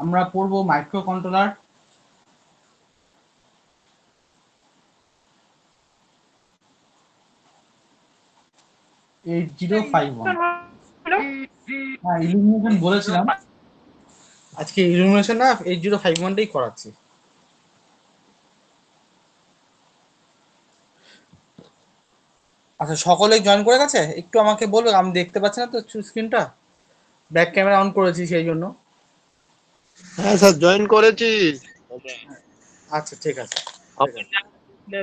আমরা পড়বো micro controller. হ্যাঁ, ইলুমিনেশন বলেছিলাম, আজকে ইলুমিনেশন না 8051টাই করাচ্ছি। আচ্ছা, সকলেই জয়েন করে গেছে? একটু আমাকে বলবে, আমি দেখতে পাচ্ছি না তো স্ক্রিনটা, ব্যাক ক্যামেরা অন করেছি সেই জন্য। হ্যাঁ স্যার, জয়েন করেছি। আচ্ছা, ঠিক আছে।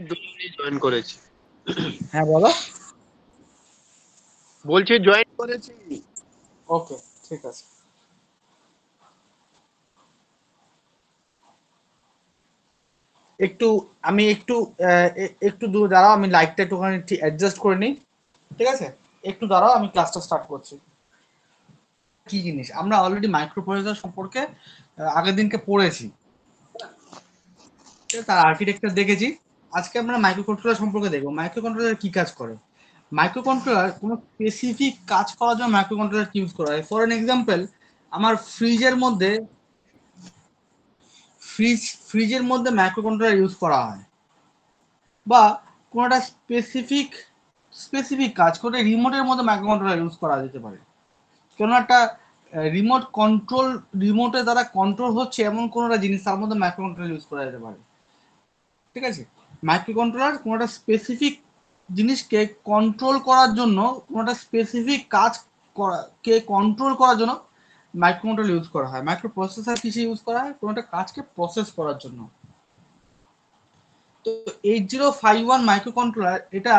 দুজনেই জয়েন করেছি। হ্যাঁ, বলো। বলছি জয়েন করেছি। ওকে, ঠিক আছে। একটু আমি একটু দূর দাঁড়াও, আমি লাইটটা একটুখানি অ্যাডজাস্ট করে নিই। ঠিক আছে, একটু দাঁড়াও, আমি ক্লাসটা স্টার্ট করছি। কি জিনিস আমরা অলরেডি মাইক্রো প্রসেসর সম্পর্কে আগের দিনকে পড়েছি, তার আর্কিটেকচার দেখেছি। আজকে আমরা মাইক্রো কন্ট্রোলার সম্পর্কে দেখবো, মাইক্রো কন্ট্রোলার কি কাজ করে। মাইক্রো কন্ট্রোলার কোনো স্পেসিফিক কাজ করার জন্য মাইক্রো কন্ট্রোলার ইউজ করা হয়। ফর এন এক্সাম্পল, আমার ফ্রিজের মধ্যে মাইক্রো কন্ট্রোলার ইউজ করা হয়, বা কোনো একটা স্পেসিফিক কাজ করে রিমোটের মধ্যে মাইক্রো কন্ট্রোলার ইউজ করা যেতে পারে। কোনো একটা রিমোটের দ্বারা কন্ট্রোল হচ্ছে এমন কোনো একটা জিনিস, তার মধ্যে মাইক্রো কন্ট্রোলার ইউজ করা যেতে পারে। ঠিক আছে, মাইক্রো কন্ট্রোলার কোনো একটা স্পেসিফিক জিনিসকে কন্ট্রোল করার জন্য, কোনো একটা স্পেসিফিক কে কন্ট্রোল করার জন্য মাইক্রো কন্ট্রোলার ইউজ করা হয়। মাইক্রো প্রসেসর কিসে ইউজ করা হয়? কোনো একটা কাজকে প্রসেস করার জন্য। তো 8051 মাইক্রো কন্ট্রোলার, এটা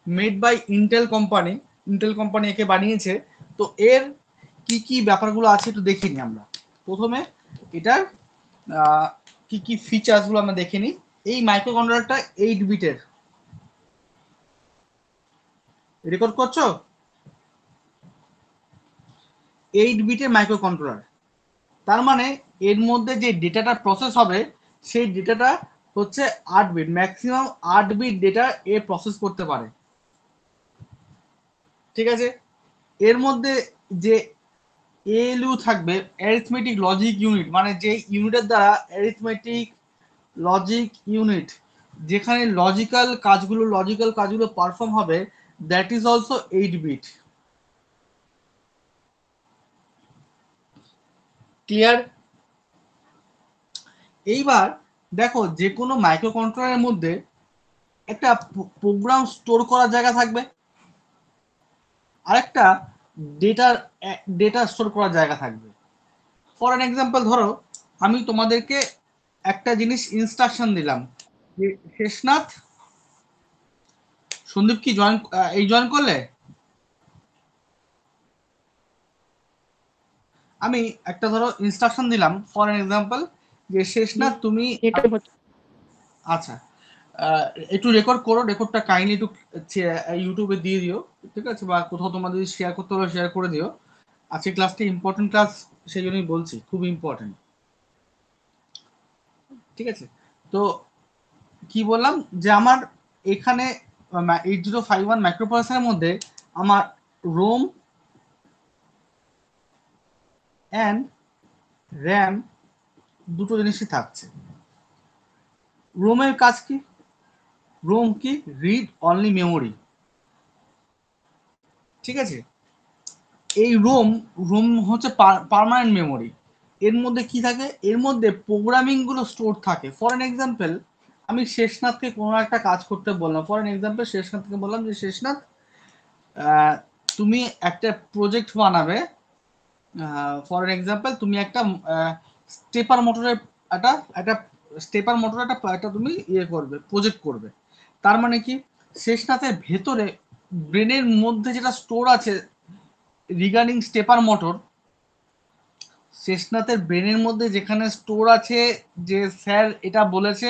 মেড বাই ইন্টেল কোম্পানি একে বানিয়েছে। তো এর কি কি ব্যাপারগুলো আছে একটু দেখিনি আমরা। প্রথমে এটার কি কি ফিচার্সগুলো আমরা দেখে নিই। এই মাইক্রো কন্ট্রোলারটা 8 বিটের। রেকর্ড করছো? 8 বিটের মাইক্রো কন্ট্রোলার, তার মানে এর মধ্যে যে ডেটাটা প্রসেস হবে সেই ডেটাটা হচ্ছে 8 বিট, ম্যাক্সিমাম 8 বিট ডেটা এ প্রসেস করতে পারে। ঠিক আছে, এর মধ্যে যে এএলইউ থাকবে, অ্যারিথমেটিক লজিক ইউনিট, মানে যে ইউনিটের দ্বারা অ্যারিথমেটিক লজিক ইউনিট, যেখানে লজিক্যাল কাজগুলো পারফর্ম হবে, that is also 8 bit. Clear? এইবার দেখো, যে কোনো মাইক্রো কন্ট্রোলারের মধ্যে একটা প্রোগ্রাম স্টোর করার জায়গা থাকবে, আরেকটা ডেটা স্টোর করার জায়গা থাকবে। ফর এন এক্সাম্পল, ধরো আমি তোমাদেরকে একটা জিনিস ইনস্ট্রাকশন দিলাম যে শেষনাথ, সন্দীপ কি জয়েন করলে? আমি একটা ধরো ইনস্ট্রাকশন দিলাম ফর এন এক্সাম্পল যে শেষনাথ তুমি, আচ্ছা, একটু রেকর্ড করো, রেকর্ডটা কাইন্ডলি একটু ইউটিউবে দিয়ে দিও। ঠিক আছে, বা কোথাও তোমার যদি শেয়ার করতে হবে শেয়ার করে দিও। আজকে ক্লাসটা ইম্পর্টেন্ট ক্লাস, সেই জন্যই বলছি, খুব ইম্পর্টেন্ট। ঠিক আছে, তো কি বললাম যে আমার এখানে 8051 মাইক্রোপ্রসেসরের মধ্যে আমার রোম অ্যান্ড র্যাম দুটো জিনিসই থাকছে। রোমের কাজ কি? রোম কি? Read only memory. ঠিক আছে, এই রোম হচ্ছে পার্মানেন্ট মেমোরি। এর মধ্যে কি থাকে? এর মধ্যে প্রোগ্রামিং গুলো স্টোর থাকে। ফর এন এক্সাম্পল, আমি শেষনাথকে কোনো একটা কাজ করতে বললাম, ফর এন এক্সাম্পল শেষনাথকে বললাম যে শেষনাথ, তুমি একটা প্রজেক্ট বানাবে। ফর এন এক্সাম্পল, তুমি একটা স্টেপার মোটরের একটা একটা স্টেপার মোটর একটা তুমি করবে, প্রজেক্ট করবে। তার মানে কি, শেষনাথের ভেতরে ব্রেনের মধ্যে যেটা স্টোর আছে রিগার্ডিং স্টেপার মোটর, শেষনাথের ব্রেনের মধ্যে যেখানে স্টোর আছে যে স্যার এটা বলেছে,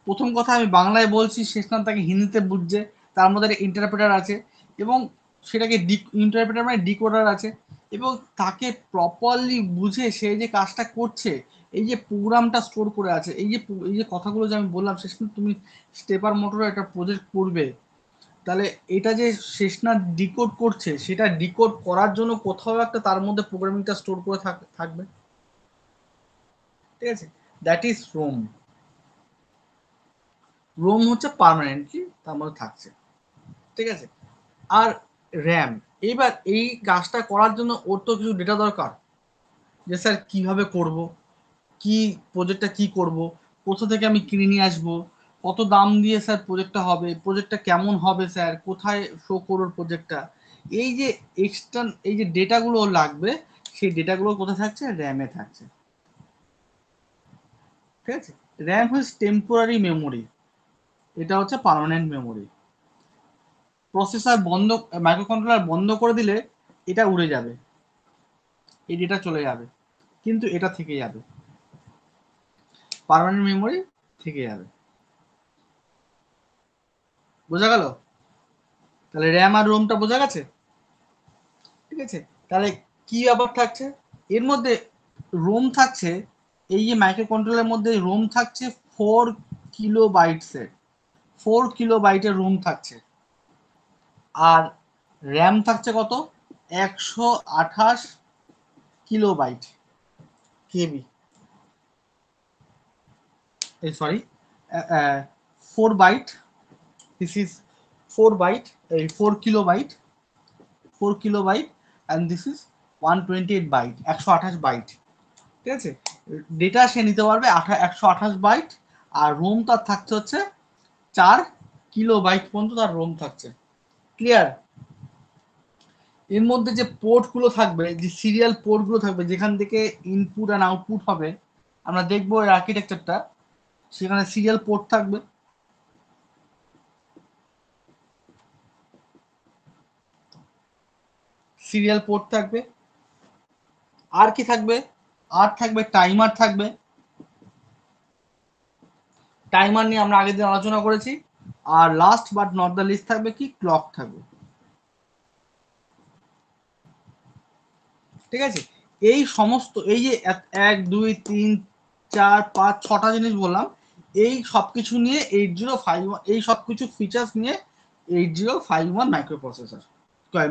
প্রথম কথা আমি বাংলায় বলছি, শেষনাথ তাকে হিন্দিতে বুঝছে, তার মধ্যে একটা ইন্টারপ্রেটার আছে, এবং সেটাকে ইন্টারপ্রেটার মানে ডিকোডার আছে, এবং তাকে প্রপারলি বুঝে সে যে কাজটা করছে, এই যে প্রোগ্রামটা স্টোর করে আছে, এই যে কথাগুলো যে আমি বললাম, শেষনাথ তুমি স্টেপার মোটরে একটা প্রজেক্ট করবে, তাহলে এটা যে শেষনাথ ডিকোড করছে, সেটা ডিকোড করার জন্য কোথাও একটা তার মধ্যে প্রোগ্রামিংটা স্টোর করে থাকবে। ঠিক আছে, দ্যাট ইজ রোম। রোম হচ্ছে পার্মানেন্টলি তার মধ্যে থাকছে, ঠিক আছে। আর র্যাম, এইবার এই কাজটা করার জন্য ওর তো কিছু ডেটা দরকার, যে স্যার কিভাবে করব, কি প্রজেক্টটা কি করব, কোথা থেকে আমি কিনে নিয়ে আসবো, কত দাম দিয়ে স্যার প্রজেক্টটা হবে, প্রজেক্টটা কেমন হবে স্যার, কোথায় শো করবো প্রজেক্টটা, এই যে এক্সটার্ন এই যে ডেটাগুলো লাগবে, সেই ডেটাগুলো কোথায় থাকছে, র্যামে থাকছে, ঠিক আছে। র্যাম হচ্ছে টেম্পোরারি মেমোরি, এটা হচ্ছে পার্মানেন্ট মেমোরি। প্রসেসর বন্ধ, মাইক্রোকন্ট্রোলার বন্ধ করে দিলে এটা উড়ে যাবে, এই ডেটা চলে যাবে, কিন্তু এটা থেকে যাবে, পার্মানেন্ট মেমোরি থেকে যাবে। বোঝা গেল? তাহলে র্যাম আর রোমটা বোঝা গেছে, ঠিক আছে। তাহলে কি ব্যাপার থাকছে এর মধ্যে, রোম থাকছে, এই যে মাইক্রো কন্ট্রোলারের মধ্যে রোম থাকছে 4 কিলোবাইটসের, 4 কিলোবাইটের রোম থাকছে, আর র্যাম থাকছে কত, 128 kilobyte, KB, sorry, 4 byte, this is 4 byte, এই 4 kilobyte, 4 kilobyte, and this is 128 byte, 128 byte, ঠিক আছে। ডেটা সে নিতে পারবে 128 বাইট, আর রোম তার থাকছে হচ্ছে 4 কিলোবাইট পর্যন্ত তার রোম থাকছে। ক্লিয়ার? এর মধ্যে যে পোর্টগুলো থাকবে, যে সিরিয়াল পোর্টগুলো থাকবে, যেখান থেকে ইনপুট অ্যান্ড আউটপুট হবে, আমরা দেখবো এর আর্কিটেকচারটা, সেখানে সিরিয়াল পোর্ট থাকবে, সিরিয়াল পোর্ট থাকবে, আর কি থাকবে, আর থাকবে টাইমার থাকবে, টাইমার নিয়ে আমরা আগের দিন আলোচনা করেছি। আর last but not the least থাকবে কি, ক্লক থাকবে, ঠিক আছে। এই সমস্ত এই যে 1 2 3 4 5 6টা জিনিস বললাম, এই সবকিছু নিয়ে 8051, এই সবকিছু ফিচার্স নিয়ে 8051 মাইক্রো প্রসেসর,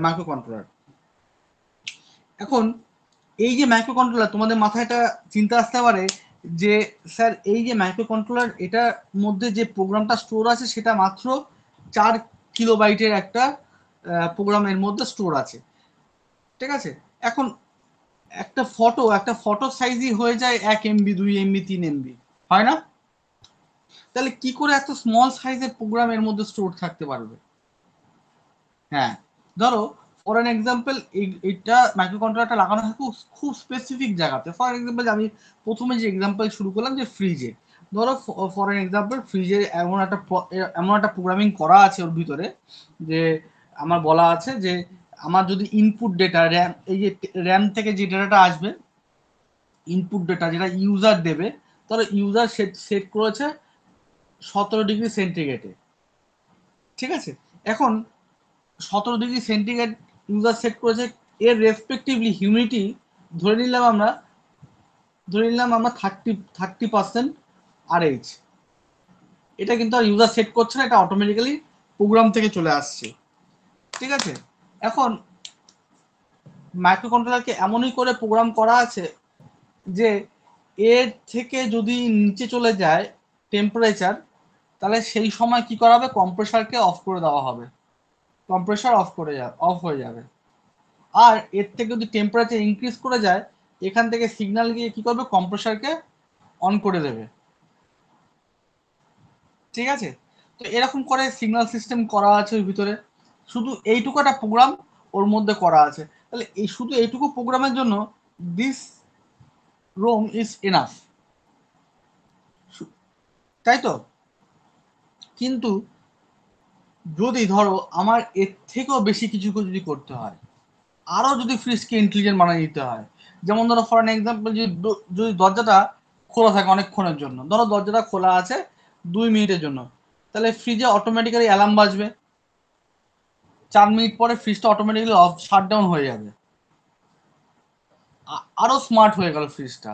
মাইক্রো কন্ট্রোলার। এখন এই যে মাইক্রো কন্ট্রোলার, তোমাদের মাথায় একটা চিন্তা আসতে পারে যে স্যার এই যে মাইক্রো কন্ট্রোলার, এটার মধ্যে যে প্রোগ্রামটা স্টোর আছে সেটা মাত্র 4 কিলোবাইটের একটা প্রোগ্রামের মধ্যে স্টোর আছে, ঠিক আছে। এখন একটা ফটো সাইজই হয়ে যায় 1 MB, 2 MB, 3 MB, হয় না? তাহলে কি করে এত স্মল সাইজের প্রোগ্রাম এর মধ্যে স্টোর থাকতে পারবে? হ্যাঁ, ধরো ফর এন এক্সাম্পল, এইটা মাইক্রো কন্ট্রোলারটা লাগানো থাকে খুব স্পেসিফিক জায়গাতে। ফর এক্সাম্পল আমি প্রথমে যে এক্সাম্পল শুরু করলাম যে ফ্রিজে, ধরো ফর এন এক্সাম্পল ফ্রিজে এমন একটা প্রোগ্রামিং করা আছে ওর ভিতরে, যে আমার বলা আছে যে আমার যদি ইনপুট ডেটা র্যাম, এই যে র্যাম থেকে যে ডেটাটা আসবে, ইনপুট ডেটা যেটা ইউজার দেবে, তাহলে ইউজার সেট করেছে 17 ডিগ্রি সেন্টিগ্রেডে, ঠিক আছে। এখন 17 ডিগ্রি সেন্টিগ্রেড ইউজার সেট করেছে, এর রেসপেক্টিভলি হিউমিডিটি ধরে নিলাম আমরা, ধরে নিলাম আমরা 30% RH। এটা কিন্তু আর ইউজার সেট করছে না, এটা অটোমেটিক্যালি প্রোগ্রাম থেকে চলে আসছে, ঠিক আছে। এখন মাইক্রো কন্ট্রোলারকে এমনই করে প্রোগ্রাম করা আছে যে এর থেকে যদি নিচে চলে যায় টেম্পারেচার, তাহলে সেই সময় কি করা হবে, কম্প্রেসারকে অফ করে দেওয়া হবে, কম্প্রেসার অফ হয়ে যাবে। আর এর থেকে যদি টেম্পারেচার ইনক্রিজ করে যায়, এখান থেকে সিগন্যাল গিয়ে কি করবে, কম্প্রেসারকে অন করে দেবে, ঠিক আছে। তো এরকম করে সিগন্যাল সিস্টেম করা আছে ওর ভিতরে, শুধু এইটুকু একটা প্রোগ্রাম ওর মধ্যে করা আছে। তাহলে এই শুধু এইটুকু প্রোগ্রামের জন্য দিস রোম ইজ এনাফ, তাই তো। কিন্তু যদি ধরো আমার এর থেকেও বেশি কিছু যদি করতে হয়, আরো যদি ফ্রিজকে ইন্টেলিজেন্ট বানিয়ে দিতে হয়, যেমন ধরো ফর এন এক্সাম্পল, যদি দরজাটা খোলা থাকে অনেকক্ষণের জন্য, ধরো দরজাটা খোলা আছে 2 মিনিটের জন্য, তাহলে ফ্রিজে অটোমেটিক্যালি অ্যালার্ম বাজবে, 4 মিনিট পরে ফ্রিজটা অটোমেটিক্যালি অফ শাটডাউন হয়ে যাবে, আরো স্মার্ট হয়ে গেল ফ্রিজটা।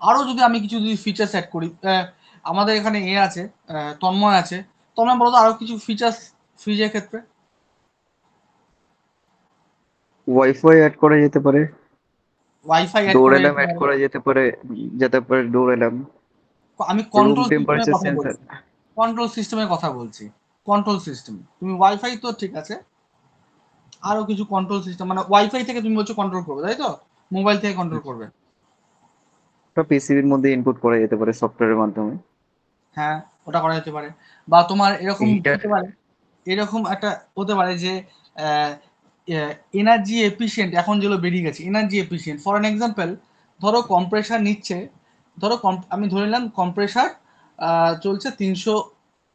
আরো যদি আমি কিছু যদি ফিচার সেট করি, আমাদের এখানে এ আছে, তন্ময় আছে, তন্ময় বলো তো আরো কিছু ফিচার্স ফ্রিজের ক্ষেত্রে। ওয়াইফাই অ্যাড করা যেতে পারে। ওয়াইফাই অ্যাড ডোর করে অ্যালার্ম যেতে অ্যাড পারে। করা যেতে পারে ডোর অ্যালার্ম, আমি রুম কন্ট্রোল সিস্টেমের টেম্পারেচার কথা সেন্সর। বলছি, কন্ট্রোল সিস্টেমের কথা বলছি। কন্ট্রোল সিস্টেম, তুমি ওয়াইফাই তো ঠিক আছে, আরো কিছু কন্ট্রোল সিস্টেম, মানে ওয়াইফাই থেকে তুমি বলছো কন্ট্রোল করবে, তাই তো? মোবাইল থেকে কন্ট্রোল করবে। ওটা পিসিবির মধ্যে ইনপুট করা যেতে পারে সফটওয়্যারের মাধ্যমে। হ্যাঁ, ওটা করা যেতে পারে। বা তোমার এরকম এইটা হতে পারে, এরকম একটা হতে পারে যে এনার্জি এফিশিয়েন্ট এখন যেগুলো বেরিয়ে গেছে, energy efficient for an example, ধরো কম্প্রেসার নিচ্ছে, ধরো আমি ধরে নিলাম কম্প্রেসার চলছে 300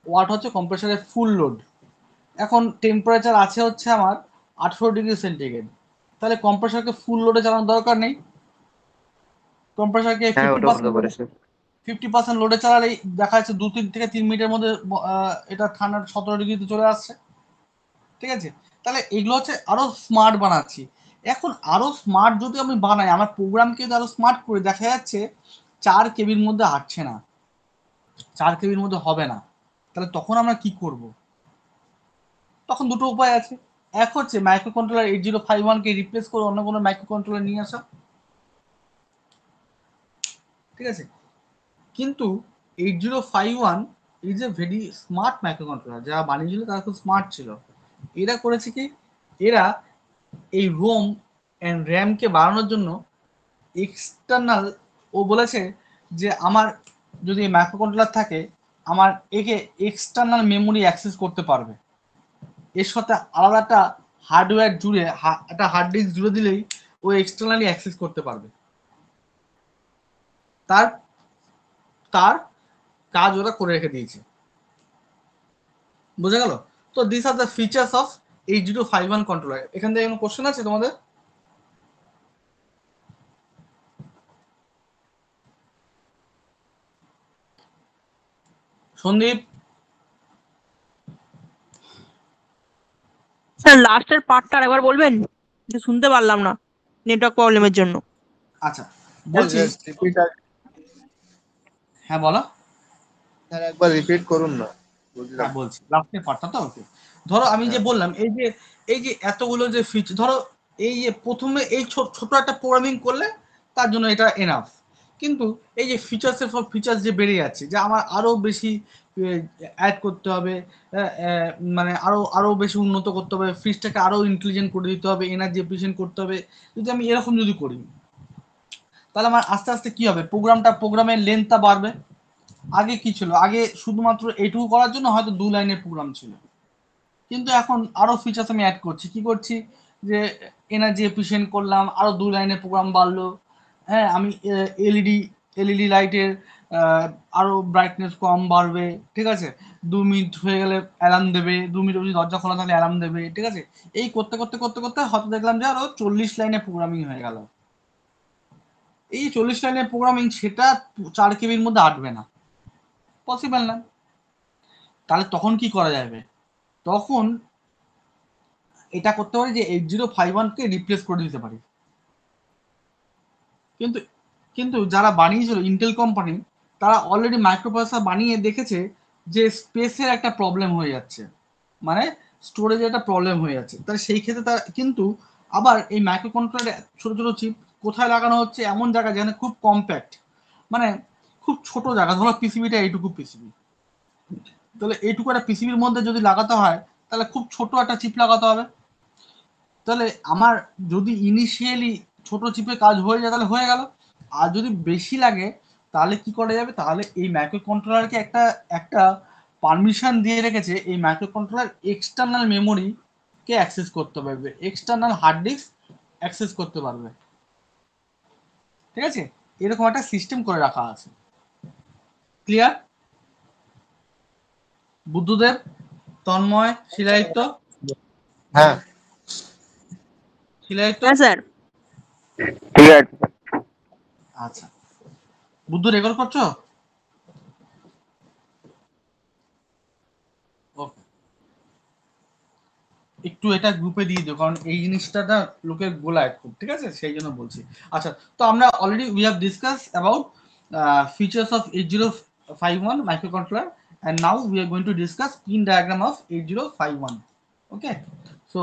ওয়াট, হচ্ছে কম্প্রেসারের ফুল লোড। এখন টেম্পারেচার আছে হচ্ছে আমার 18 ডিগ্রি সেন্টিগ্রেড, তাহলে কম্প্রেসারকে ফুল লোডে চালানোর দরকার নেই। কম্প্রেসারকে হ্যাঁ, ফিফটি ওটা হতে পার্সেন্ট পারে স্যার। 50% লোডে চালালেই দেখা যাচ্ছে 2 থেকে 3 মিনিটের মধ্যে এটা ঠান্ডা 17 ডিগ্রিতে চলে আসছে। ঠিক আছে, তাহলে এগুলো হচ্ছে আরো স্মার্ট বানাচ্ছি। এখন আরো স্মার্ট যদি আমি বানাই, আমার প্রোগ্রামকে যদি আরো স্মার্ট করে, দেখা যাচ্ছে 4 কেবির মধ্যে আসছে না, 4 কেবির মধ্যে হবে না, তাহলে তখন আমরা কি করব? তখন দুটো উপায় আছে। এক হচ্ছে মাইক্রো কন্ট্রোলার 8051কে রিপ্লেস করে অন্য কোনো মাইক্রো কন্ট্রোলার নিয়ে আসা। ঠিক আছে, কিন্তু 8051 is a very smart micro controller, যারা বানিয়েছিল তারা খুব স্মার্ট ছিল। এরা করেছে কি, এরা এই রোম অ্যান্ড র্যামকে বাড়ানোর জন্য এক্সটার্নাল, ও বলেছে যে আমার যদি মাইক্রো কন্ট্রোলার থাকে, আমার একে এক্সটার্নাল মেমোরি অ্যাক্সেস করতে পারবে। এর সাথে আলাদা একটা হার্ডওয়্যার জুড়ে, একটা হার্ড ডিস্ক জুড়ে দিলেই ও এক্সটার্নালি অ্যাক্সেস করতে পারবে। তার তার কাজ ওরা করে রেখে দিয়েছে। বুঝে গেল? তো this are the features of 8051 controller. এখান থেকে কোনো কোশ্চেন আছে তোমাদের? সন্দীপ? স্যার লাস্টের পার্টটা একবার বলবেন, যে শুনতে পারলাম না নেটওয়ার্ক প্রবলেমের জন্য। আচ্ছা, বলছি। রিপিট, হ্যাঁ বলো। স্যার একবার রিপিট করুন না, বুঝলাম। হ্যাঁ বলছি, লাস্টের পার্টটা তো ওকে। ধরো আমি যে হ্যাঁ। বললাম, এই যে এতগুলো যে ফিচার, ধরো এই যে প্রথমে এই ছোট একটা প্রোগ্রামিং করলে তার জন্য এটা এনাফ। কিন্তু এই যে ফিচার্সের পর ফিচার্স যে বেড়ে যাচ্ছে, যে আমার আরো বেশি অ্যাড করতে হবে, মানে আরো আরো বেশি উন্নত করতে হবে, ফ্রিজটাকে আরো ইন্টেলিজেন্ট করে দিতে হবে, এনার্জি এফিশিয়েন্ট করতে হবে। যদি আমি এরকম যদি করি, তাহলে আমার আস্তে আস্তে কি হবে, প্রোগ্রামের লেন্থটা বাড়বে। আগে কি ছিল, আগে শুধুমাত্র এইটুকু করার জন্য হয়তো 2 লাইনের প্রোগ্রাম ছিল, কিন্তু এখন আরো ফিচার্স আমি অ্যাড করছি। কি করছি, যে এনার্জি এফিশিয়েন্ট করলাম, আরো 2 লাইনের প্রোগ্রাম বাড়লো। হ্যাঁ, আমি এলইডি লাইটের আরো ব্রাইটনেস কম বাড়বে। ঠিক আছে, 2 মিনিট হয়ে গেলে অ্যালার্ম দেবে, 2 মিনিট যদি দরজা খোলা থাকলে অ্যালার্ম দেবে। ঠিক আছে, এই করতে করতে করতে করতে হয়তো দেখলাম যে আরো 40 লাইনের প্রোগ্রামিং হয়ে গেল। এই 40 লাইনের প্রোগ্রামিং, সেটা 4 কেবির মধ্যে আটবে না, পসিবল না। তাহলে তখন কি করা যাবে? তখন এটা করতে পারি যে 8051কে রিপ্লেস করে দিতে পারি। কিন্তু কিন্তু যারা বানিয়েছিল ইন্টেল কোম্পানি, তারা অলরেডি মাইক্রোপ্রসেসর বানিয়ে দেখেছে যে স্পেসের একটা প্রবলেম হয়ে যাচ্ছে, মানে স্টোরেজের একটা প্রবলেম হয়ে যাচ্ছে। তাহলে সেই ক্ষেত্রে তারা কিন্তু আবার এই মাইক্রো কন্ট্রোলার ছোট ছোট চিপ কোথায় লাগানো হচ্ছে, এমন জায়গায় যেখানে খুব কম্প্যাক্ট, মানে খুব ছোট জায়গা, ধরো পিসিবিটা এইটুকু পিসিবি, তাহলে এইটুকু একটা পিসিবির মধ্যে যদি লাগাতে হয়, তাহলে খুব ছোট একটা চিপ লাগাতে হবে। তাহলে আমার যদি ইনিশিয়ালি ছোট চিপে কাজ হয়ে যায় তাহলে হয়ে গেল। আর যদি বেশি লাগে তাহলে কি করা যাবে, তাহলে এই মাইক্রো কন্ট্রোলারকে একটা একটা পারমিশন দিয়ে রেখেছে, এই মাইক্রো কন্ট্রোলার এক্সটার্নাল মেমোরিকে অ্যাক্সেস করতে পারবে, এক্সটার্নাল হার্ড ডিস্ক অ্যাক্সেস করতে পারবে। ঠিক আছে, এরকম একটা সিস্টেম করে রাখা আছে। ক্লিয়ার? বুদ্ধদেব, তন্ময়, শিলাদিত্য? হ্যাঁ, শিলাদিত্য? হ্যাঁ স্যার। ঠিক আছে। আচ্ছা, বুদ্ধ রেকর্ড করছো? ওকে, একটু এটা গ্রুপে দিয়ে দিও, কারণ এই জিনিসটা না লোকের গোলায় খুব। ঠিক আছে, সেই জন্য বলছি। আচ্ছা, তো আমরা already we have discuss about features of 8051 microcontroller, and now we are going to discuss pin diagram of 8051. Okay, so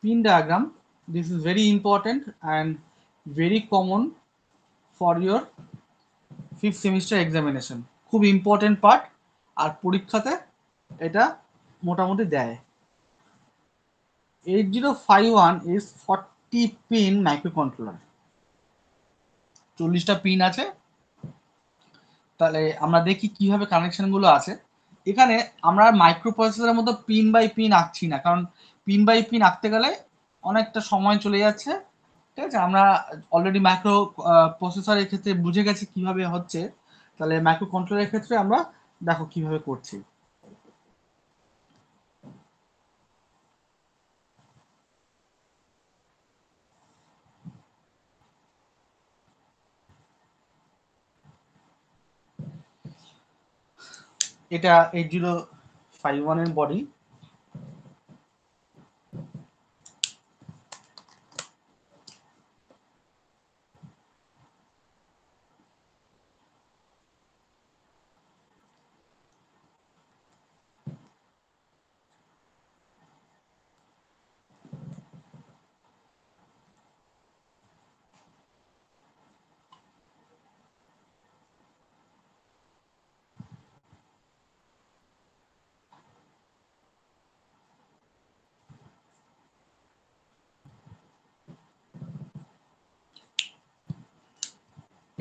pin diagram, this is very important, and very common for your 5th semester examination, খুব important part, আর পরীক্ষাতে এটা মোটামুটি দেয়। 8051 is 40 pin microcontroller, 40টা pin আছে। তাহলে আমরা দেখি কিভাবে কানেকশন গুলো আছে। এখানে আমরা মাইক্রো প্রসেসরের মতো পিন বাই পিন আঁকছি না, কারণ পিন বাই পিন আঁকতে গেলে অনেকটা সময় চলে যাচ্ছে। ঠিক আছে, আমরা অলরেডি মাইক্রো প্রসেসরের ক্ষেত্রে বুঝে গেছি কিভাবে হচ্ছে, তাহলে মাইক্রো কন্ট্রোলারের ক্ষেত্রে আমরা দেখো কিভাবে করছি। এটা 8051 এর বডি।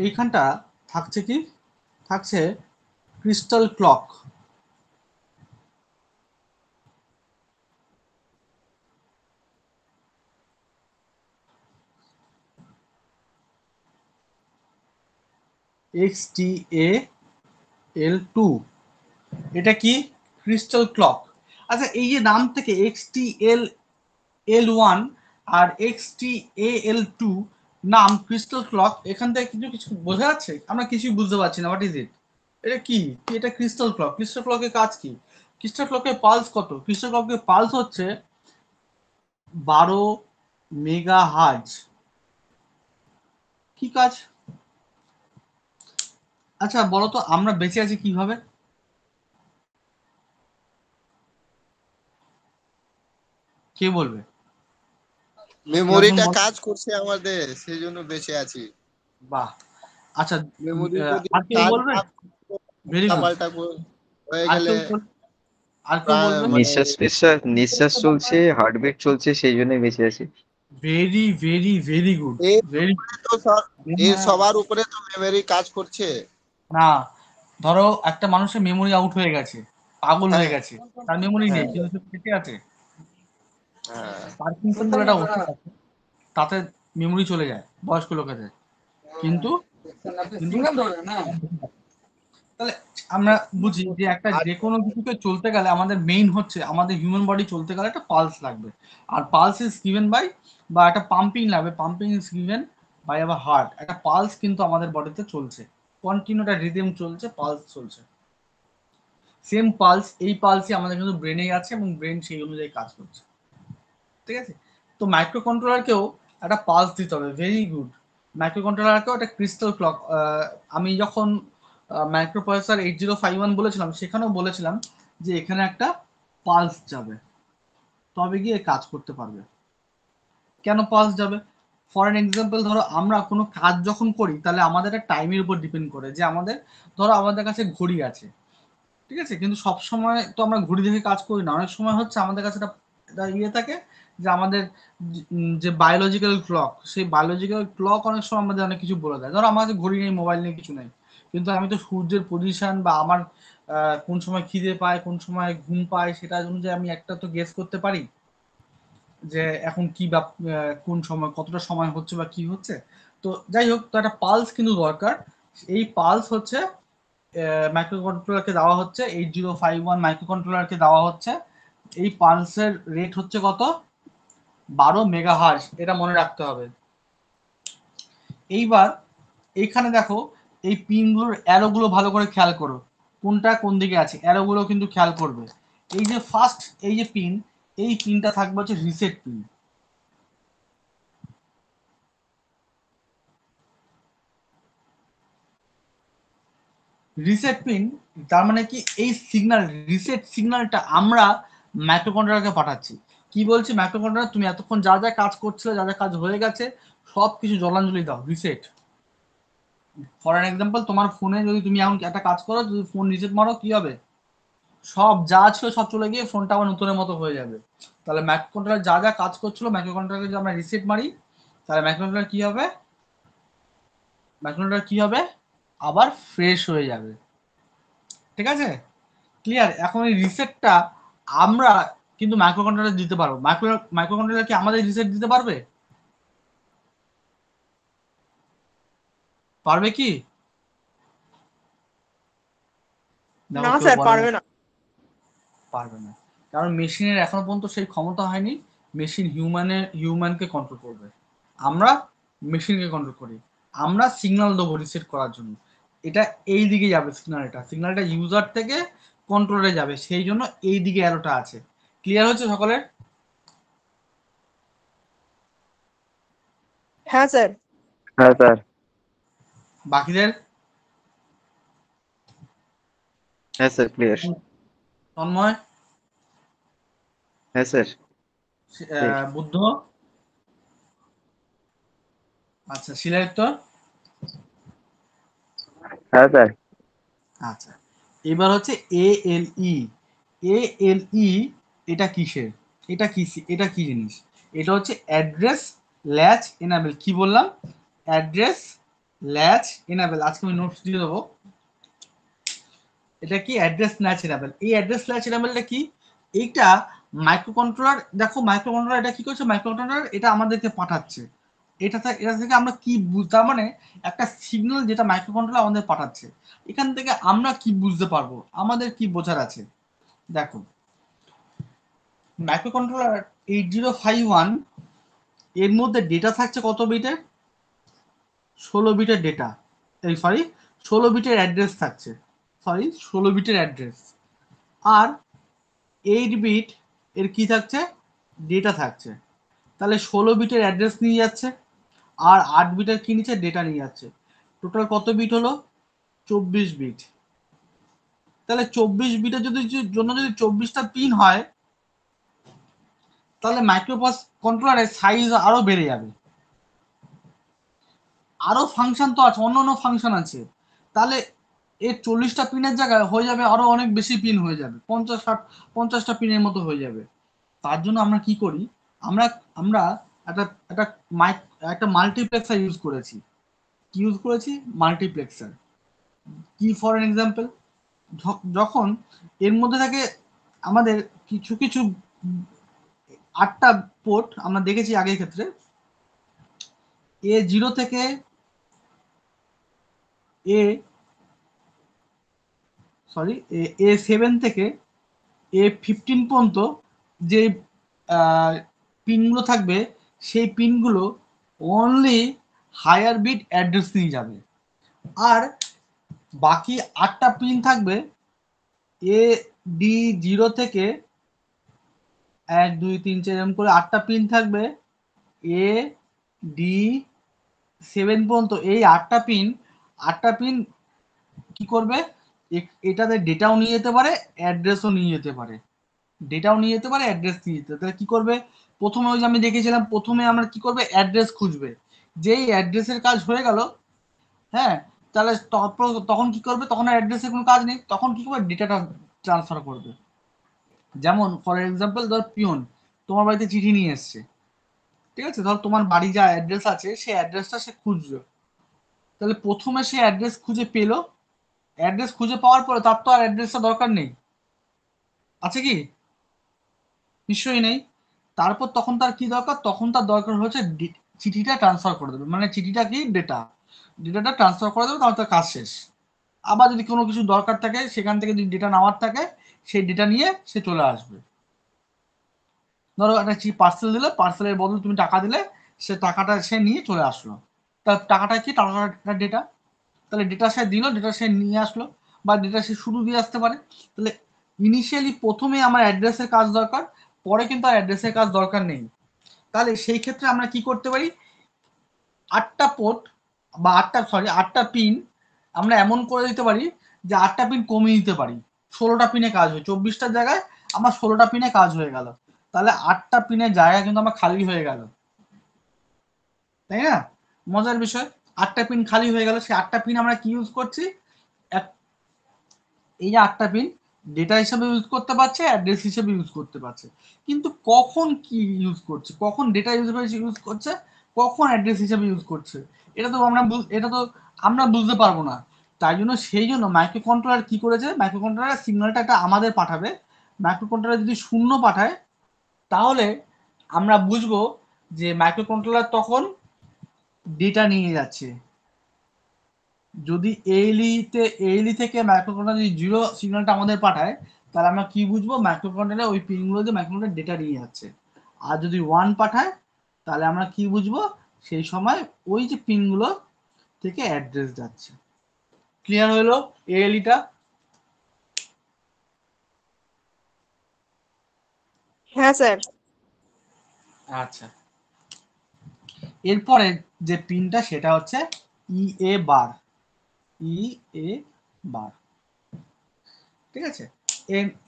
এইখানটা থাকছে কি, থাকছে ক্রিস্টাল ক্লক। XTAL2, এটা কি ক্রিস্টাল ক্লক। আচ্ছা, এই যে নাম থেকে XTAL1 আর XTAL2 নাম ক্রিস্টাল ক্লক, এখান থেকে কিছু কিছু বোঝা যাচ্ছে? আমরা কিছুই বুঝতে পারছি না। What is it? এটা কি? এটা ক্রিস্টাল ক্লক। ক্রিস্টাল ক্লকের কাজ কি? ক্রিস্টাল ক্লকের পালস কত? ক্রিস্টাল ক্লকের পালস হচ্ছে 12 মেগাহার্জ। কি কাজ? আচ্ছা বলো তো, আমরা বেঁচে আছি কিভাবে? কে বলবে? মেমোরিটা কাজ করছে আমাদের, সেই জন্য বেঁচে আছি। বাহ, আচ্ছা। মেমোরি যদি আর কেউ কাজ বলবে? না ভেরি গুড। পাল্টা হয়ে আর গেলে কেউ আর কেউ বলবে? মানে নিঃশ্বাস চলছে, হার্টবিট চলছে, সেই জন্যই বেঁচে আছি। ভেরি ভেরি ভেরি গুড, এর ভেরি। তো এর সবার উপরে তো মেমোরি কাজ করছে। না, ধরো একটা মানুষের মেমোরি আউট হয়ে গেছে, পাগল হয়ে হ্যাঁ গেছে, তার মেমোরি নেই, হ্যাঁ কিন্তু সে বেঁচে আছে। হ্যাঁ পার্কিনসন বলে একটা ওষুধ আছে, তাতে মেমোরি চলে যায় বয়স্ক লোকেদের, কিন্তু কিন্তু তাহলে আমরা বুঝি যে একটা আর যে কোনো কিছুকে চলতে গেলে আমাদের মেইন হচ্ছে, আমাদের হিউম্যান বডি চলতে গেলে একটা পালস লাগবে। আর পালস ইজ গিভেন বাই, বা একটা পাম্পিং লাগবে, pumping is given by our heart. একটা পালস কিন্তু আমাদের বডিতে চলছে, কন্টিনিউ একটা রিদম চলছে, পালস চলছে। সেম পালস, এই পালসই আমাদের কিন্তু ব্রেনে আছে এবং ব্রেন সেই অনুযায়ী কাজ করছে। ঠিক আছে, তো মাইক্রো কন্ট্রোলারকেও একটা পালস দিতে হবে। Very good. মাইক্রো কন্ট্রোলারকেও একটা ক্রিস্টাল ক্লক। আমি যখন মাইক্রো প্রসেসর 8051 বলেছিলাম, সেখানেও বলেছিলাম যে এখানে একটা পালস যাবে, তবে গিয়ে কাজ করতে পারবে। কেন পালস যাবে? ফর এন এক্সাম্পল, ধরো আমরা কোনো কাজ যখন করি, তাহলে আমাদের একটা টাইমের উপর ডিপেন্ড করে, যে আমাদের ধরো আমাদের কাছে ঘড়ি আছে, ঠিক আছে, কিন্তু সব সময় তো আমরা ঘড়ি দেখে কাজ করি না। অনেক সময় হচ্ছে আমাদের কাছে একটা ইয়ে থাকে, যে আমাদের যে বায়োলজিক্যাল ক্লক, সেই বায়োলজিক্যাল ক্লক অনেক সময় আমাদের অনেক কিছু বলে দেয়। ধরো আমার কাছে ঘড়ি নেই, মোবাইল নেই, কিছু নেই, কিন্তু আমি তো সূর্যের পজিশন বা আমার কোন সময় খিদে পায়, কোন সময় ঘুম পায়, সেটা অনুযায়ী আমি একটা তো গেস করতে পারি যে এখন কি বা কোন সময় কতটা সময় হচ্ছে বা কি হচ্ছে। তো যাই হোক, তো একটা পালস কিন্তু দরকার। এই পালস হচ্ছে মাইক্রো কন্ট্রোলারকে দেওয়া হচ্ছে, 8051 মাইক্রো কন্ট্রোলারকে দেওয়া হচ্ছে। এই পালসের রেট হচ্ছে কত? 12 মেগাহার্জ, এটা মনে রাখতে হবে। এইবার এইখানে দেখো, এই পিনগুলোর অ্যারোগুলো ভালো করে খেয়াল করো, কোনটা কোন দিকে আছে, অ্যারোগুলো কিন্তু খেয়াল করবে। এই যে ফার্স্ট এই যে পিন, এই পিনটা থাকবে হচ্ছে রিসেট পিন। রিসেট পিন, তার মানে কি, এই সিগন্যাল, রিসেট সিগন্যালটা আমরা মাইক্রোকন্ট্রোলারকে পাঠাচ্ছি। কি বলছি? মাইক্রোকন্ট্রোলার, তুমি এতক্ষণ যা যা কাজ করছিলে, যা যা কাজ হয়ে গেছে, সব কিছু জলাঞ্জলি দাও, রিসেট। ফর অ্যান এক্সাম্পল, তোমার ফোনে যদি তুমি এখন একটা কাজ করো, যদি ফোন রিসেট মারো, কি হবে? সব যা ছিল সব চলে গিয়ে ফোনটা আবার নতুনের মতো হয়ে যাবে। তাহলে মাইক্রো কন্ট্রোলার যা যা কাজ করছিল, মাইক্রো কন্ট্রোলারকে যদি আমরা রিসেট মারি, তাহলে মাইক্রো কন্ট্রোলার কি হবে? মাইক্রো কন্ট্রোলার কি হবে? আবার ফ্রেশ হয়ে যাবে। ঠিক আছে, ক্লিয়ার? এখন এই রিসেটটা আমরা কিন্তু মাইক্রো কন্ট্রোলার দিতে পারবো। মাইক্রো কন্ট্রোলার কি আমাদের রিসেট দিতে পারবে? পারবে কি? দেখো না কেউ স্যার, বলে পারবে না। পারবে না, কারণ মেশিনের এখনো পর্যন্ত সেই ক্ষমতা হয়নি। মেশিন হিউম্যানকে কন্ট্রোল করবে, আমরা মেশিনকে কন্ট্রোল করি। আমরা সিগন্যাল দেবো রিসেট করার জন্য, এটা এই দিকে যাবে। সিগন্যালটা ইউজার থেকে কন্ট্রোলে যাবে, সেই জন্য এই দিকে অ্যারোটা আছে। ক্লিয়ার হচ্ছে সকলের? হ্যাঁ স্যার। হ্যাঁ স্যার। বাকিদের? হ্যাঁ স্যার, ক্লিয়ার। তন্ময়? হ্যাঁ স্যার, ক্লিয়ার। বুদ্ধ? আচ্ছা, শিলায়িত? হ্যাঁ স্যার। আচ্ছা, এবার হচ্ছে ALE। ALE এটা কিসের? এটা কি জিনিস? এটা হচ্ছে অ্যাড্রেস ল্যাচ এনাবেল। কি বললাম? Address latch enable. আজকে আমি নোটস দিয়ে দেবো। এটা কি? Address latch enable. এই অ্যাড্রেস ল্যাচ এনাবেলটা কি? এইটা মাইক্রো কন্ট্রোলার, দেখো মাইক্রো কন্ট্রোলার এটা কি করছে? মাইক্রো কন্ট্রোলার এটা আমাদেরকে পাঠাচ্ছে। এটা থেকে আমরা কি তার মানে একটা সিগন্যাল যেটা মাইক্রো কন্ট্রোলার আমাদের পাঠাচ্ছে, এখান থেকে আমরা কি বুঝতে পারবো, আমাদের কি বোঝার আছে? দেখো, মাইক্রো কন্ট্রোলার 8051 এর মধ্যে ডেটা থাকছে কত বিটের? 16 বিটের ডেটা। এই সরি, 16 বিটের অ্যাড্রেস থাকছে। 16 বিটের অ্যাড্রেস। আর 8 বিট এর কি থাকছে? ডেটা থাকছে। তাহলে 16 বিটের অ্যাড্রেস নিয়ে যাচ্ছে, আর 8 বিটের কি নিচ্ছে? ডেটা নিয়ে যাচ্ছে। টোটাল কত বিট হলো? 24 বিট। তাহলে 24 বিটের জন্য যদি 24টা পিন হয়, তাহলে মাইক্রোবাস কন্ট্রোলারের সাইজ আরো বেড়ে যাবে। আরো ফাংশন তো আছে, অন্য ফাংশন আছে। তাহলে এর 40টা পিনের জায়গায় হয়ে যাবে আরো অনেক বেশি পিন হয়ে যাবে, 50-50টা পিনের মতো হয়ে যাবে। তার জন্য আমরা কি করি? আমরা আমরা একটা একটা মাইক একটা মাল্টিপ্লেক্সার ইউজ করেছি। কি ইউজ করেছি? মাল্টিপ্লেক্সার। কি ফর এন এক্সাম্পল, যখন এর মধ্যে থাকে আমাদের কিছু কিছু 8টা পোর্ট আমরা দেখেছি আগের ক্ষেত্রে। A0 থেকে A7 থেকে A15 পর্যন্ত যে পিনগুলো থাকবে, সেই পিনগুলো অনলি হায়ার বিট অ্যাড্রেস নিয়ে যাবে। আর বাকি 8টা পিন থাকবে AD0 থেকে 1 2 3 4 এরকম করে 8টা পিন থাকবে AD7 পর্যন্ত। এই 8টা পিন কি করবে? এটাতে ডেটাও নিয়ে যেতে পারে, অ্যাড্রেসও নিয়ে যেতে পারে। ডেটাও নিয়ে যেতে পারে, অ্যাড্রেস নিয়ে যেতে পারে। তাহলে কি করবে? প্রথমে ওই যে আমি দেখেছিলাম, প্রথমে আমরা কি করবে? অ্যাড্রেস খুঁজবে। যেই অ্যাড্রেসের কাজ হয়ে গেল, হ্যাঁ, তাহলে তখন কি করবে? তখন আর অ্যাড্রেসের কোনো কাজ নেই, তখন কি করবে? ডেটাটা ট্রান্সফার করবে। যেমন ফর এক্সাম্পল, ধর পিয়ন তোমার বাড়িতে চিঠি নিয়ে এসছে, ঠিক আছে? ধর তোমার বাড়ি যা অ্যাড্রেস আছে, সেই অ্যাড্রেসটা সে খুঁজলো। তাহলে প্রথমে সে অ্যাড্রেস খুঁজে পেলো। অ্যাড্রেস খুঁজে পাওয়ার পরে তার তো আর অ্যাড্রেসটা দরকার নেই, আছে কি? নিশ্চয়ই নেই। তারপর তখন তার কি দরকার? তখন তার দরকার হচ্ছে চিঠিটা ট্রান্সফার করে দেবে। মানে চিঠিটা কি? ডেটাটা ট্রান্সফার করে দেবে, তাহলে তার কাজ শেষ। আবার যদি কোনো কিছু দরকার থাকে, সেখান থেকে যদি ডেটা নেওয়ার থাকে, সেই ডেটা নিয়ে সে চলে আসবে। ধরো একটা পার্সেল দিলে, পার্সেলের বদলে তুমি টাকা দিলে, সে টাকাটা সে নিয়ে চলে আসলো। তার টাকাটা কি? টাকাটা ডেটা। তাহলে ডেটা সে দিল, ডেটা সে নিয়ে আসলো, বা ডেটা সে শুরু দিয়ে আসতে পারে। তাহলে ইনিশিয়ালি প্রথমে আমার অ্যাড্রেসের কাজ দরকার, পরে কিন্তু আর অ্যাড্রেসের কাজ দরকার নেই। তাহলে সেই ক্ষেত্রে আমরা কি করতে পারি? 8টা পোর্ট বা 8টা পিন আমরা এমন করে দিতে পারি যে 8টা পিন কমিয়ে দিতে পারি। 16টা পিনে কাজ হয়, 24টার জায়গায় আমার 16টা পিনে কাজ হয়ে গেল। তাহলে 8টা পিনের জায়গা কিন্তু আমার খালি হয়ে গেল। তাই না? মজার বিষয়, 8টা পিন খালি হয়ে গেল। সেই 8টা পিন আমরা কি ইউজ করছি? এই যে 8টা পিন ডেটা হিসেবে ইউজ করতে পারছে, অ্যাড্রেস হিসেবে ইউজ করতে পারছে। কিন্তু কখন কি ইউজ করছে, কখন ডেটা হিসেবে ইউজ করছে, কখন অ্যাড্রেস হিসেবে ইউজ করছে, এটা তো আমরা বুঝতে পারবো না। তাই জন্য সেই জন্য মাইক্রো কন্ট্রোলার কি করেছে, মাইক্রো কন্ট্রোলার সিগন্যালটা একটা আমাদের পাঠাবে। মাইক্রো কন্ট্রোলার যদি 0 পাঠায় তাহলে আমরা বুঝবো যে মাইক্রো কন্ট্রোলার তখন ডেটা নিয়ে যাচ্ছে। যদি এএলই থেকে মাইক্রো কন্ট্রোলার যদি 0 সিগন্যালটা আমাদের পাঠায় তাহলে আমরা কি বুঝবো, মাইক্রো কন্ট্রোলারে ওই পিনগুলো দিয়ে মাইক্রো কন্ট্রোলার ডেটা নিয়ে যাচ্ছে। আর যদি 1 পাঠায় তাহলে আমরা কি বুঝবো, সেই সময় ওই যে পিনগুলো থেকে অ্যাড্রেস যাচ্ছে। ক্লিয়ার হলো এএলইটা? হ্যাঁ স্যার। আচ্ছা, এরপরে যে পিনটা সেটা হচ্ছে ইএ বার। ইএ বার, ঠিক আছে।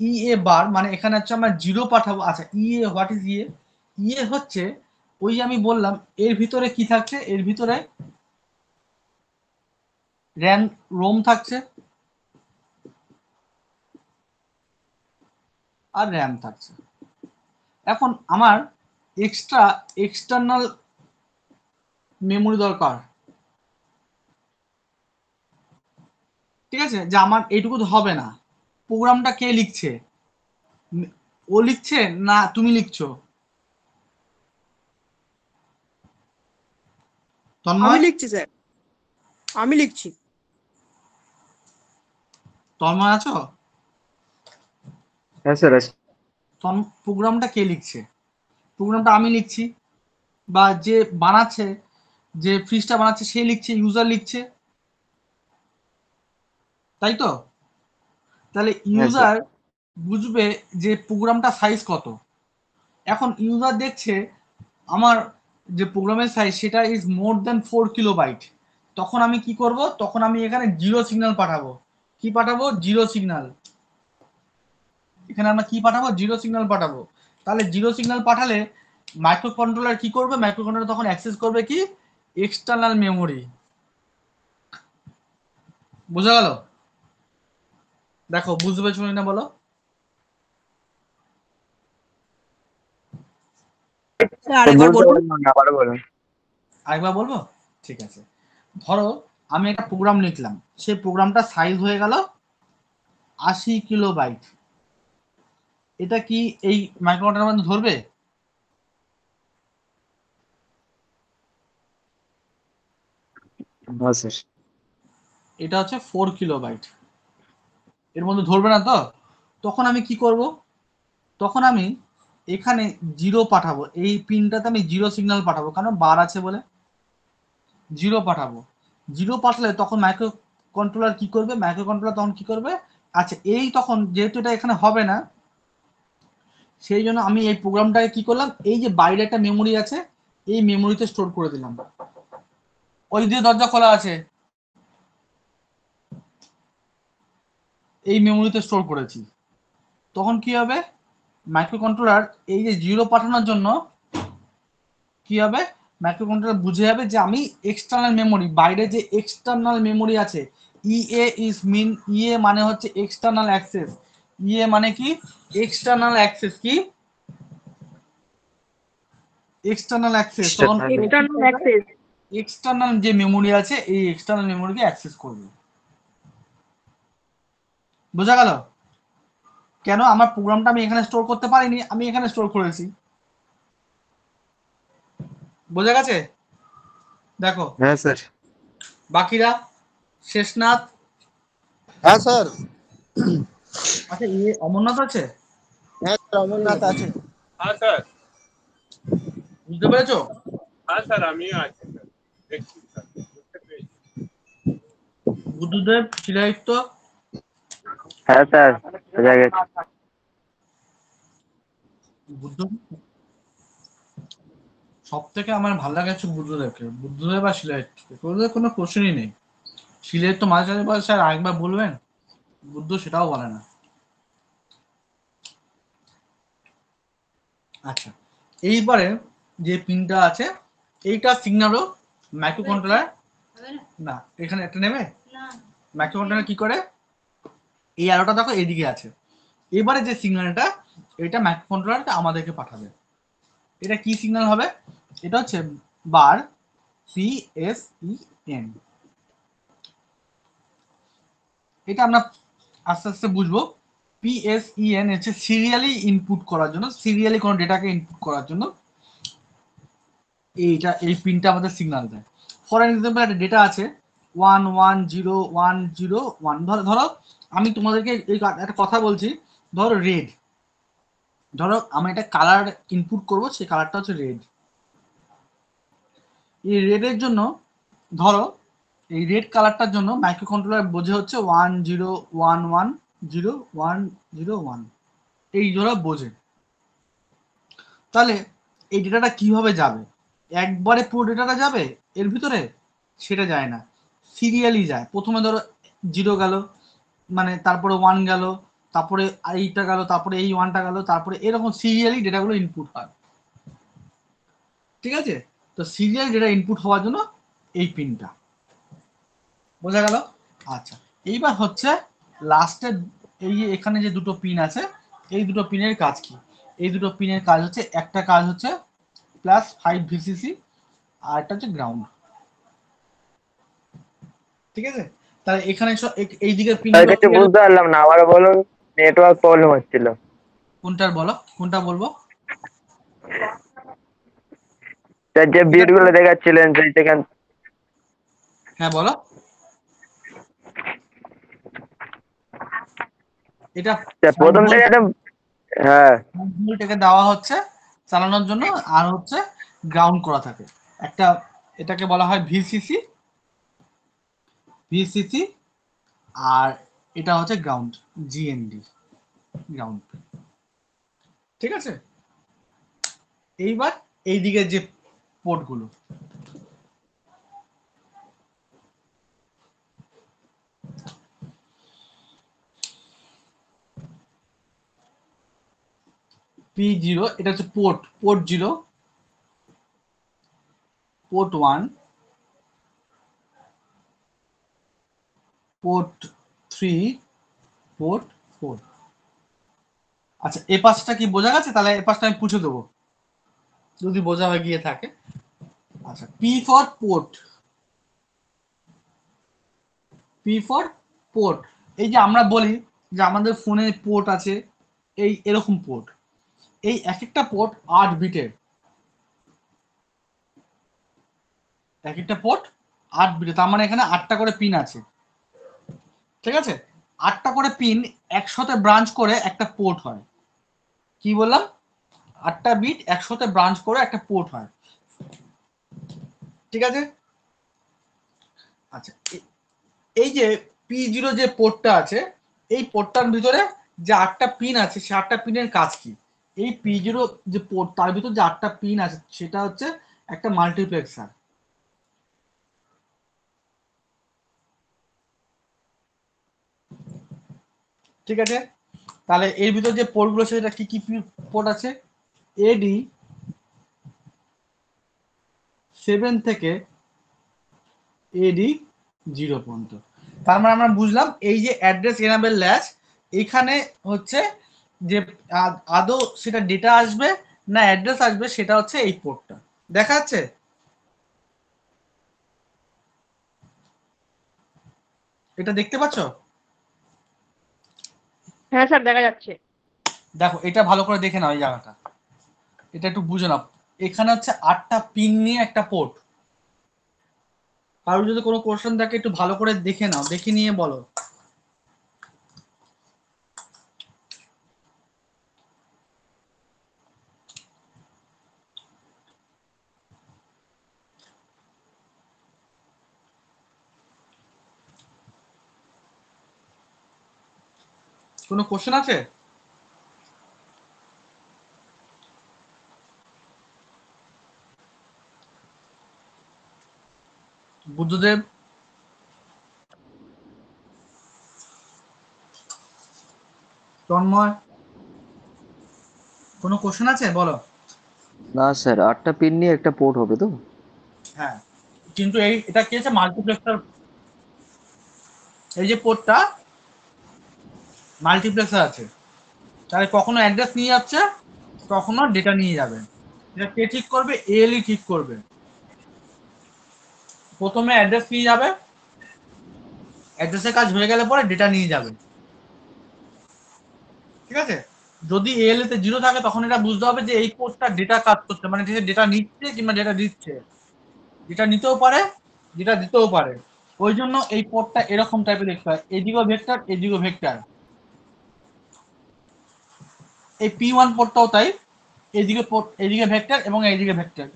ইএ বার মানে এখানে হচ্ছে আমরা 0 পাঠাবো। আচ্ছা, ইএ, হোয়াট ইজ ইএ? ইএ হচ্ছে ওই যে আমি বললাম এর ভিতরে কি থাকছে, এর ভিতরে রোম থাকছে আর র্যাম থাকছে। এখন আমার এক্সটার্নাল মেমোরি দরকার, ঠিক আছে, যে আমার এইটুকু তো হবে না। প্রোগ্রামটা কে লিখছে? ও লিখছে না তুমি লিখছো? আমি তন্ময়, লিখছি স্যার, আমি লিখছি। তন্ময় আছো? হ্যাঁ স্যার আছে। প্রোগ্রামটা কে লিখছে? প্রোগ্রামটা আমি লিখছি, বা যে বানাচ্ছে, যে ফ্রিজটা বানাচ্ছে সে লিখছে, ইউজার লিখছে, তাই তো? তাহলে হ্যাঁ স্যার। ইউজার বুঝবে যে প্রোগ্রামটা সাইজ কত। এখন ইউজার দেখছে আমার যে প্রোগ্রামের সাইজ সেটা ইজ মোর দ্যান 4 কিলোবাইট। তখন আমি কি করব, তখন আমি এখানে 0 সিগন্যাল পাঠাবো। কি পাঠাবো? 0 সিগন্যাল। এখানে আমরা কি পাঠাবো? 0 সিগন্যাল পাঠাবো। তাহলে 0 সিগন্যাল পাঠালে মাইক্রো কন্ট্রোলার কি করবে? মাইক্রো কন্ট্রোলার তখন অ্যাক্সেস করবে কি? External memory. বোঝা গেল? দেখো বুঝতে পেরেছো না বলো? স্যার আরেকবার বলতে বলুন। পারলাম না, আবারও বলুন। আরেকবার বলবো? ঠিক আছে। ধরো আমি একটা প্রোগ্রাম লিখলাম, সেই প্রোগ্রামটা সাইজ হয়ে গেল 80 কিলোবাইট। এটা কি এই মাইক্রোকন্ট্রোলার মধ্যে ধরবে? হ্যাঁ স্যার। এটা হচ্ছে 4 কিলোবাইট, এর মধ্যে ধরবে না তো? তখন আমি কি করব, তখন আমি এখানে 0 পাঠাবো। এই পিনটাতে আমি 0 সিগন্যাল পাঠাবো, কারণ বার আছে বলে 0 পাঠাবো। 0 পাঠালে তখন মাইক্রো কন্ট্রোলার কি করবে? মাইক্রো কন্ট্রোলার তখন কি করবে? আচ্ছা, এই তখন যেহেতু এটা এখানে হবে না, সেই জন্য আমি এই প্রোগ্রামটাকে কি করলাম, এই যে বাইরে একটা মেমোরি আছে এই মেমোরিতে স্টোর করে দিলাম। ওই দিয়ে দরজা খোলা আছে, এই মেমোরিতে স্টোর করেছি। তখন কি হবে? মাইক্রো কন্ট্রোলার এই যে 0 পাঠানোর জন্য কি হবে, মাইক্রো কন্ট্রোলার বুঝে যাবে যে আমি এক্সটার্নাল মেমোরি, বাইরে যে এক্সটার্নাল মেমোরি আছে, ইএ মানে হচ্ছে এক্সটার্নাল অ্যাক্সেস। ইএ মানে কি? External access. কি এক্সটার্নাল অ্যাক্সেস? তখন এক্সটার্নাল অ্যাক্সেস। এক্সটার্নাল যে মেমোরি আছে এই এক্সটার্নাল মেমোরিকে অ্যাক্সেস করবে। বোঝা গেল? কেন আমার প্রোগ্রামটা আমি এখানে স্টোর করতে পারিনি, আমি এখানে স্টোর করেছি। বোঝা গেছে? দেখো হ্যাঁ স্যার। বাকিরা, শেষনাথ, হ্যাঁ স্যার। আচ্ছা অমরনাথ আছে? হ্যাঁ স্যার, অমরনাথ আছে। হ্যাঁ স্যার। বুঝতে পেরেছো? হ্যাঁ স্যার, আমিও আছি স্যার, দেখছি স্যার, বুঝতে পেরেছি। বুদ্ধদেব, শিলাদিত্য, হ্যাঁ স্যার, বোঝা গেছে। বুদ্ধ, সব থেকে আমার ভালো লাগে হচ্ছে বুদ্ধদেবকে। বুদ্ধদেব আর শিলাদিত্যকে, ওদের কোনো কোশ্চেনই নেই। শিলাদিত্য মাঝে মাঝে বলে স্যার আরেকবার বলবেন, বুদ্ধ সেটাও বলে না। আচ্ছা, এইবারে যে পিনটা আছে এইটা সিগন্যালও মাইক্রো কন্ট্রোলার না, এখানে একটা নেবে মাইক্রো কন্ট্রোলার কি করে, এই অ্যারোটা দেখো এইদিকে আছে, এবারে যে সিগন্যালটা এটা মাইক্রো কন্ট্রোলারটা আমাদেরকে পাঠাবে। এটা কি সিগন্যাল হবে, এটা হচ্ছে বার PSEN। এটা আমরা আস্তে আস্তে বুঝবো। PSEN হচ্ছে সিরিয়ালি ইনপুট করার জন্য, সিরিয়ালি কোনো ডেটাকে ইনপুট করার জন্য এই পিনটা আমাদের সিগন্যাল দেয়। ফর এক্সাম্পল একটা ডেটা আছে 110101, ধরো আমি তোমাদেরকে একটা কথা বলছি, ধরো রেড, ধরো আমি একটা কালার ইনপুট করব, সেই কালারটা হচ্ছে রেড। এই রেডের জন্য ধরো এই রেড কালারটার জন্য মাইক্রো কন্ট্রোলার বোঝে হচ্ছে 10110101, এই জোড়া বোঝে। তাহলে এই ডেটাটা কিভাবে যাবে, একবারে পুরো ডেটাটা যাবে এর ভিতরে, সেটা যায় না, সিরিয়ালি যায়। প্রথমে ধরো 0 গেল, মানে তারপরে 1 গেল, তারপরে এইটা গেল, তারপরে এই 1টা গেল, তারপরে এরকম সিরিয়ালি ডেটাগুলো ইনপুট হয়। ঠিক আছে, তো সিরিয়াল ডেটা ইনপুট হওয়ার জন্য এই পিনটা, বোঝা গেল? আচ্ছা, এইবার হচ্ছে লাস্টের এই যে এখানে যে দুটো পিন আছে, এই দুটো পিনের কাজ কি? এই দুটো পিনের কাজ হচ্ছে, একটা কাজ হচ্ছে +5 VCC, আর একটা হচ্ছে গ্রাউন্ড। ঠিক আছে, তাহলে এখানে এই দিকের পিনগুলো কিছু বুঝতে পারলাম না, আবার বলুন। নেটওয়ার্ক প্রবলেম হচ্ছিল। কোনটার বলো, কোনটা বলবো? যে বিট গুলো দেখাচ্ছিলেন সেই থেকে। হ্যাঁ বলো। এটা প্রথম থেকে হ্যাঁ, ভোল্টকে দেওয়া হচ্ছে চালানোর জন্য, আর হচ্ছে গ্রাউন্ড করা থাকে একটা, এটাকে বলা হয় ভিসিসি, আর এটা হচ্ছে গ্রাউন্ড, GND, গ্রাউন্ড। ঠিক আছে, এইবার এই দিকে যে পোর্টগুলো, P0, এটা হচ্ছে পোর্ট 0, পোর্ট 1, পোর্ট 3, পোর্ট 4। আচ্ছা, এ পাশটা কি বোঝা গেছে? তাহলে এ পাশটা আমি পুছে দেবো যদি বোঝা হয়ে গিয়ে থাকে। আচ্ছা, P ফর পোর্ট, এই যে আমরা বলি যে আমাদের ফোনে পোর্ট আছে, এই এরকম পোর্ট, এই এক একটা পোর্ট 8 বিটের, এক একটা পোর্ট 8 বিটের, তার মানে এখানে 8টা করে পিন আছে। ঠিক আছে, 8টা করে পিন একসাথে ব্রাঞ্চ করে একটা পোর্ট হয়। কি বললাম? 8টা বিট একসাথে ব্রাঞ্চ করে একটা পোর্ট হয়। ঠিক আছে, আচ্ছা, এই যে P0 যে পোর্টটা আছে, এই পোর্টটার ভিতরে যে 8টা পিন আছে, সে 8টা পিনের কাজ কি? এই P0 যে পোর্ট, তার ভিতর যে 8টা পিন আছে, সেটা হচ্ছে একটা মাল্টিপ্লেক্সার। ঠিক আছে, তাহলে এর ভিতর যে পোর্টগুলো আছে, সেটা কি কি পোর্ট আছে? AD7 থেকে AD0 পর্যন্ত। তার মানে আমরা বুঝলাম এই যে অ্যাড্রেস এনাবেল ল্যাচ, এখানে হচ্ছে যে আদৌ সেটা ডেটা আসবে না অ্যাড্রেস আসবে, সেটা হচ্ছে এই পোর্টটা। দেখা যাচ্ছে? এটা দেখতে পাচ্ছ? হ্যাঁ স্যার, দেখা যাচ্ছে। দেখো, এটা ভালো করে দেখে নাও, এই জায়গাটা এটা একটু বুঝে নাও। এখানে হচ্ছে 8টা পিন নিয়ে একটা পোর্ট। কারোর যদি কোনো কোশ্চেন থাকে একটু ভালো করে দেখে নাও, দেখে নিয়ে বলো। কোনো কোশ্চেন আছে? বুদ্ধদেব, তন্ময়, কোনো কোশ্চেন আছে? বলো। না স্যার, 8টা পিন নিয়ে একটা পোর্ট হবে তো? হ্যাঁ, কিন্তু এটা কি আছে, মাল্টিপ্লেক্সার, এই যে পোর্টটা মাল্টিপ্লেক্সার আছে, তাহলে কখনো অ্যাড্রেস নিয়ে যাচ্ছে, কখনো ডেটা নিয়ে যাবে। এটা কে ঠিক করবে? এএলই ঠিক করবে। প্রথমে অ্যাড্রেস নিয়ে যাবে, অ্যাড্রেসের কাজ হয়ে গেলে পরে ডেটা নিয়ে যাবে। ঠিক আছে, যদি এএলএ তে 0 থাকে তখন এটা বুঝতে হবে যে এই পোর্টটা ডেটা কাজ করছে, মানে ডেটা নিচ্ছে কিংবা ডেটা দিচ্ছে। যেটা নিতেও পারে, যেটা দিতেও পারে। ওই জন্য এই পোর্টটা এরকম টাইপের দেখতে হয়, এদিকেও ভেক্টর এদিকেও ভেক্টর। এই P1 পোর্টটাও তাই, এদিকে পোর্ট, এদিকে ভেক্টর এবং এইদিকে ভেক্টর।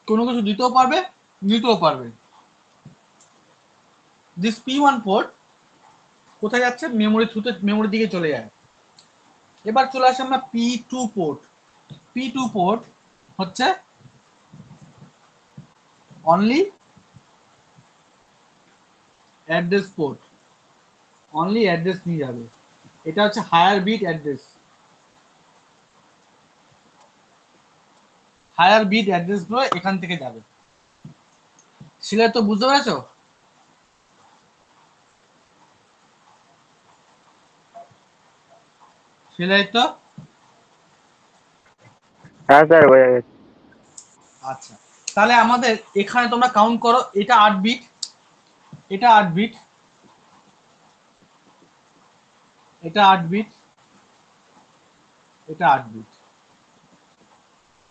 কোনো কিছু দিতেও পারবে, নিতেও পারবে। দিস P1 পোর্ট কোথায় যাচ্ছে? মেমোরি থ্রুতে, মেমোরির দিকে চলে যায়। এবার চলে আসে আমরা P2 পোর্ট। P2 পোর্ট হচ্ছে only address port, only address নিয়ে যাবে। এটা হচ্ছে higher bit address, higher bit address গুলো এখান থেকে যাবে। সিলাই তো বুঝতে পেরেছো? সিলাই তো? হ্যাঁ স্যার বোঝা গেছে। আচ্ছা, তাহলে আমাদের এখানে তোমরা কাউন্ট করো, এটা 8 বিট, এটা 8 বিট, এটা 8 বিট, এটা 8 বিট।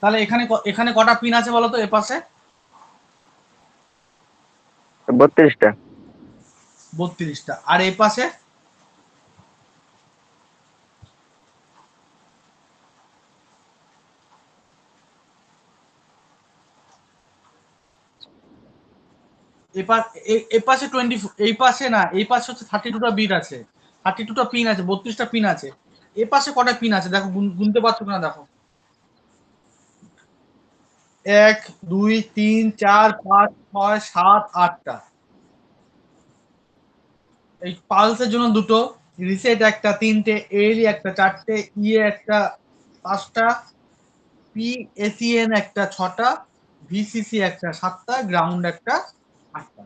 তাহলে এখানে এখানে কটা পিন আছে বলো তো এ পাশে? 32টা। 32টা। আর এই পাশে? এই পাশে 20, এই পাশে না, এই পাশে হচ্ছে 32টা বিট আছে, 32টা পিন আছে, 32টা পিন আছে। এ পাশে কটা পিন আছে দেখো, গুনতে পারছো কিনা দেখো। 1 2 3 4 5 6 7 8টা। এই পালসের জন্য দুটো, রিসেট একটা, তিনটে, এলি একটা, চারটে, ইয়ে একটা, পাঁচটা, পিএসিএন একটা, ছটা, ভিসিসি একটা, সাতটা, গ্রাউন্ড একটা, আটটা।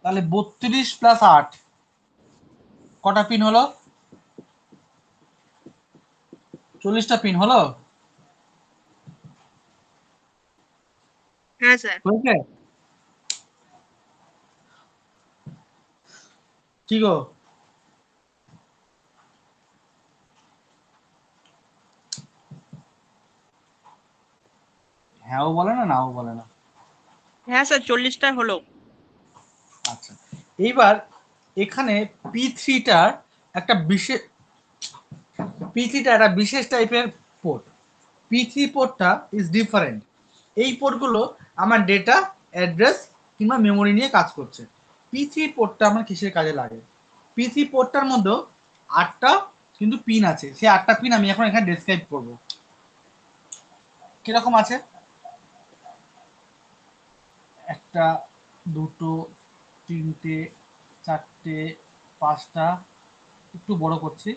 তাহলে 32 প্লাস 8 কটা পিন হলো? 40টা পিন হলো? হ্যাঁ স্যার। হয়েছে? কি গো? হ্যাঁও বলে না, নাও বলে না। হ্যাঁ স্যার 40টা হলো। আচ্ছা, এইবার এখানে P3টার একটা বিশেষ, P3টা একটা বিশেষ টাইপের পোর্ট। P3 পোর্টটা is different. এই পোর্টগুলো আমার ডেটা, অ্যাড্রেস কিংবা মেমোরি নিয়ে কাজ করছে। P3 পোর্টটা আমার কিসের কাজে লাগে? P3 পোর্টটার মধ্যে 8টা কিন্তু পিন আছে, সেই 8টা পিন আমি এখন এখানে ডেসক্রাইব করব। কিরকম আছে? একটা, দুটো, তিনটে, চারটে, পাঁচটা, একটু বড় করছি,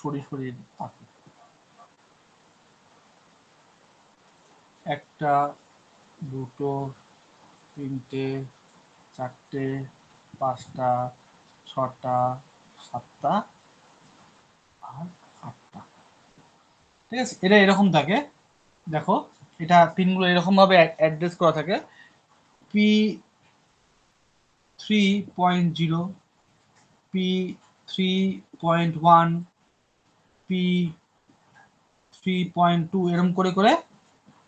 সরিয়ে সরিয়ে আঁকি। একটা, দুটো, তিনটে, চারটে, পাঁচটা, ছটা, সাতটা আর আটটা। ঠিক আছে, এটা এরকম থাকে। দেখো, এটা পিনগুলো এরকম ভাবে অ্যাড্রেস করা থাকে। P3.0, P3.1, P3.2, এরকম করে করে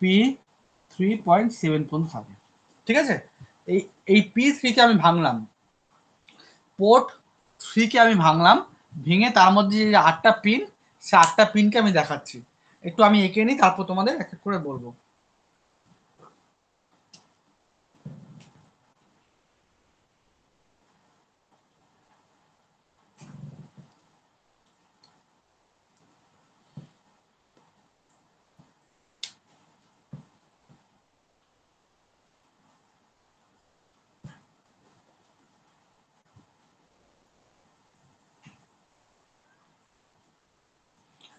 P3.7 পর্যন্ত থাকে। ঠিক আছে, এই এই P3কে আমি ভাঙলাম, পোর্ট 3কে আমি ভাঙলাম, ভেঙে তার মধ্যে যে 8টা পিন, সে 8টা পিনকে আমি দেখাচ্ছি। একটু আমি এঁকে নিই, তারপর তোমাদের এক এক করে বলবো।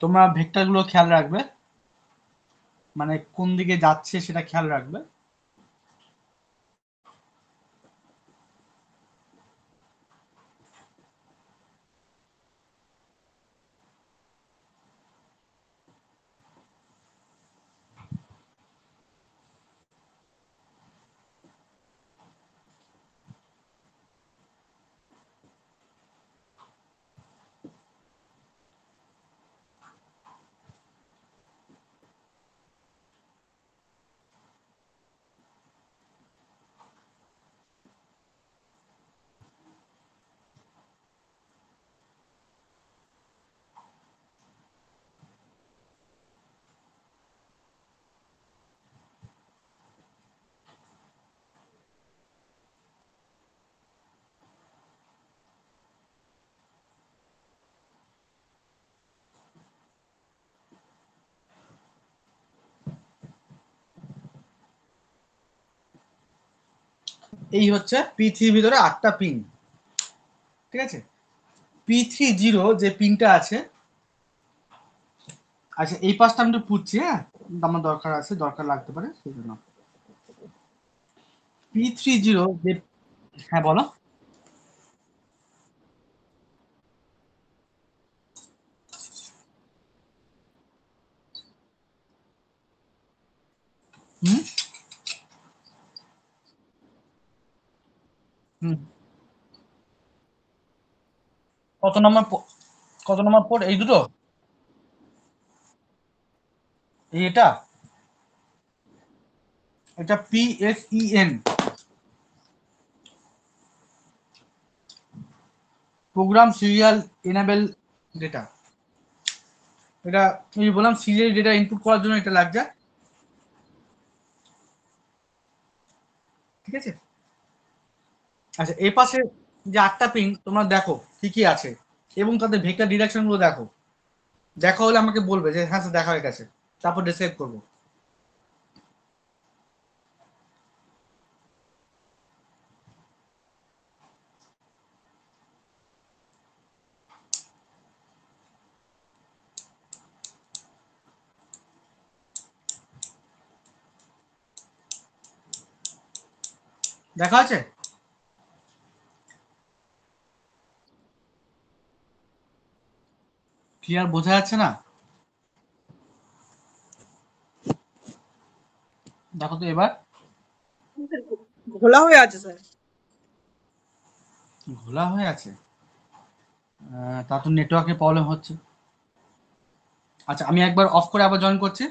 তোমরা ভেক্টরগুলো খেয়াল রাখবে, মানে কোন দিকে যাচ্ছে সেটা খেয়াল রাখবে। এই হচ্ছে P3 ভিতরে 8টা পিন, ঠিক আছে। P30 যে পিনটা আছে, আচ্ছা এই পাশটা আমি একটু পুচ্ছি, হ্যাঁ আমার দরকার আছে, দরকার লাগতে পারে সেই জন্য। P30 যে, হ্যাঁ বলো। হুম হুম কত নম্বর কত নম্বর পোর্ট এই দুটো? এটা এটা PSEN, program serial enable data. এটা আমি বললাম সিরিয়াল ডেটা ইনপুট করার জন্য এটা লাগছে, ঠিক আছে। আচ্ছা এই পাশে যে 8টা পিন তোমরা দেখো কি কি আছে এবং তাদের ভেক্টর ডিরেকশন গুলো দেখো। দেখা হলে আমাকে বলবে যে হ্যাঁ স্যার দেখা হয়ে গেছে, তারপর ডিসাইড করবো। দেখা আছে? ক্লিয়ার বোঝা যাচ্ছে না? দেখো তো এবার। ঘোলা হয়ে আছে স্যার। ঘোলা হয়ে আছে? তা তো নেটওয়ার্কের প্রবলেম হচ্ছে। আচ্ছা আমি একবার অফ করে আবার জয়েন করছি।